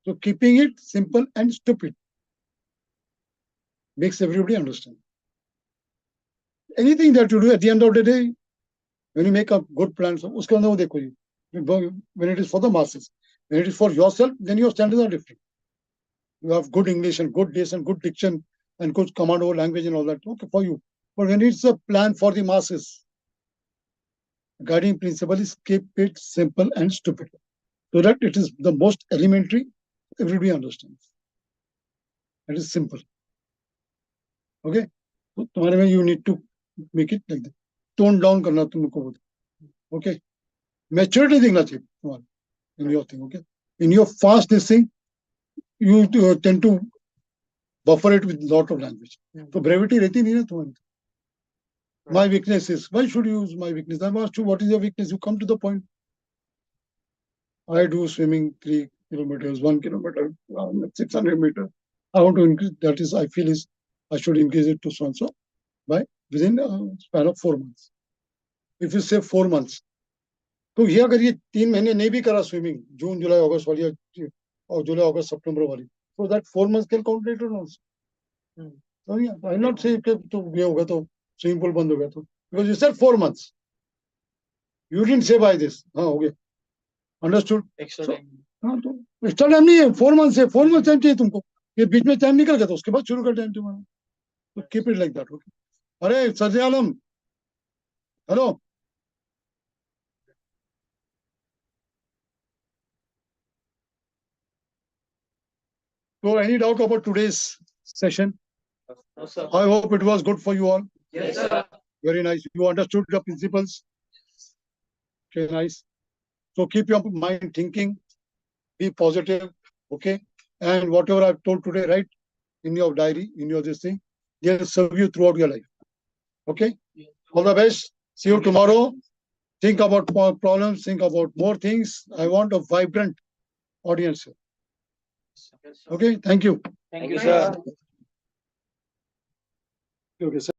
S1: So keeping it simple and stupid makes everybody understand. Anything that you do at the end of the day, when you make a good plan, so uske andar wo dekho ji, when it is for the masses, when it is for yourself, then your standards are different. You have good English and good this and good diction and good command over language and all that. Okay, for you. But when it's a plan for the masses, guiding principle is keep it simple and stupid, so that it is the most elementary, everybody understands. It is simple. Okay, so तुम्हारे में you need to make it like that. Tone down करना तुमको बोलते. Okay, maturity दिखना चाहिए तुम्हारे in your thing. Okay, in your fast this thing, you tend to buffer it with lot of language. तो brevity रहती नहीं ना तुम्हारी. My weakness is, why should you use my weakness? I've asked you, what is your weakness? You come to the point. I do swimming 3 kilometers, 1 kilometer, 600 meters. I want to increase, that is, I feel is, I should increase it to so and so by within a span of 4 months. If you say 4 months, तो ये अगर ये 3 महीने नहीं भी करा swimming, जून जुलाई अगस्त वाली और जुलाई अगस्त सितंबर वाली, so that 4 months can count later also. So yeah, I not say कि तो ये होगा तो स्विमिंग पूल बंद हो गया तो, because you said 4 months. You didn't say by this. हाँ हो गया. Understood?
S7: Extra
S1: So,
S7: time.
S1: हाँ तो एक्स्ट्रा टाइम नहीं है, 4 months है. 4 months टाइम चाहिए तुमको. ये बीच में टाइम निकल गया तो उसके बाद शुरू का टाइम तुम्हारा. तो keep it like that. Okay. अरे सर्जी आलम, hello. So any doubt about today's session?
S7: No, sir.
S1: I hope it was good for you all.
S8: Yes, sir.
S1: Very nice. You understood the principles. Okay, nice. So keep your mind thinking. Be positive. Okay. And whatever I've told today, right? in your diary, in your this thing. They'll serve you throughout your life. Okay? All the best. See you tomorrow. Think about more problems, think about more things. I want a vibrant audience. Okay, thank you.
S7: Thank you, sir.
S1: Okay, sir.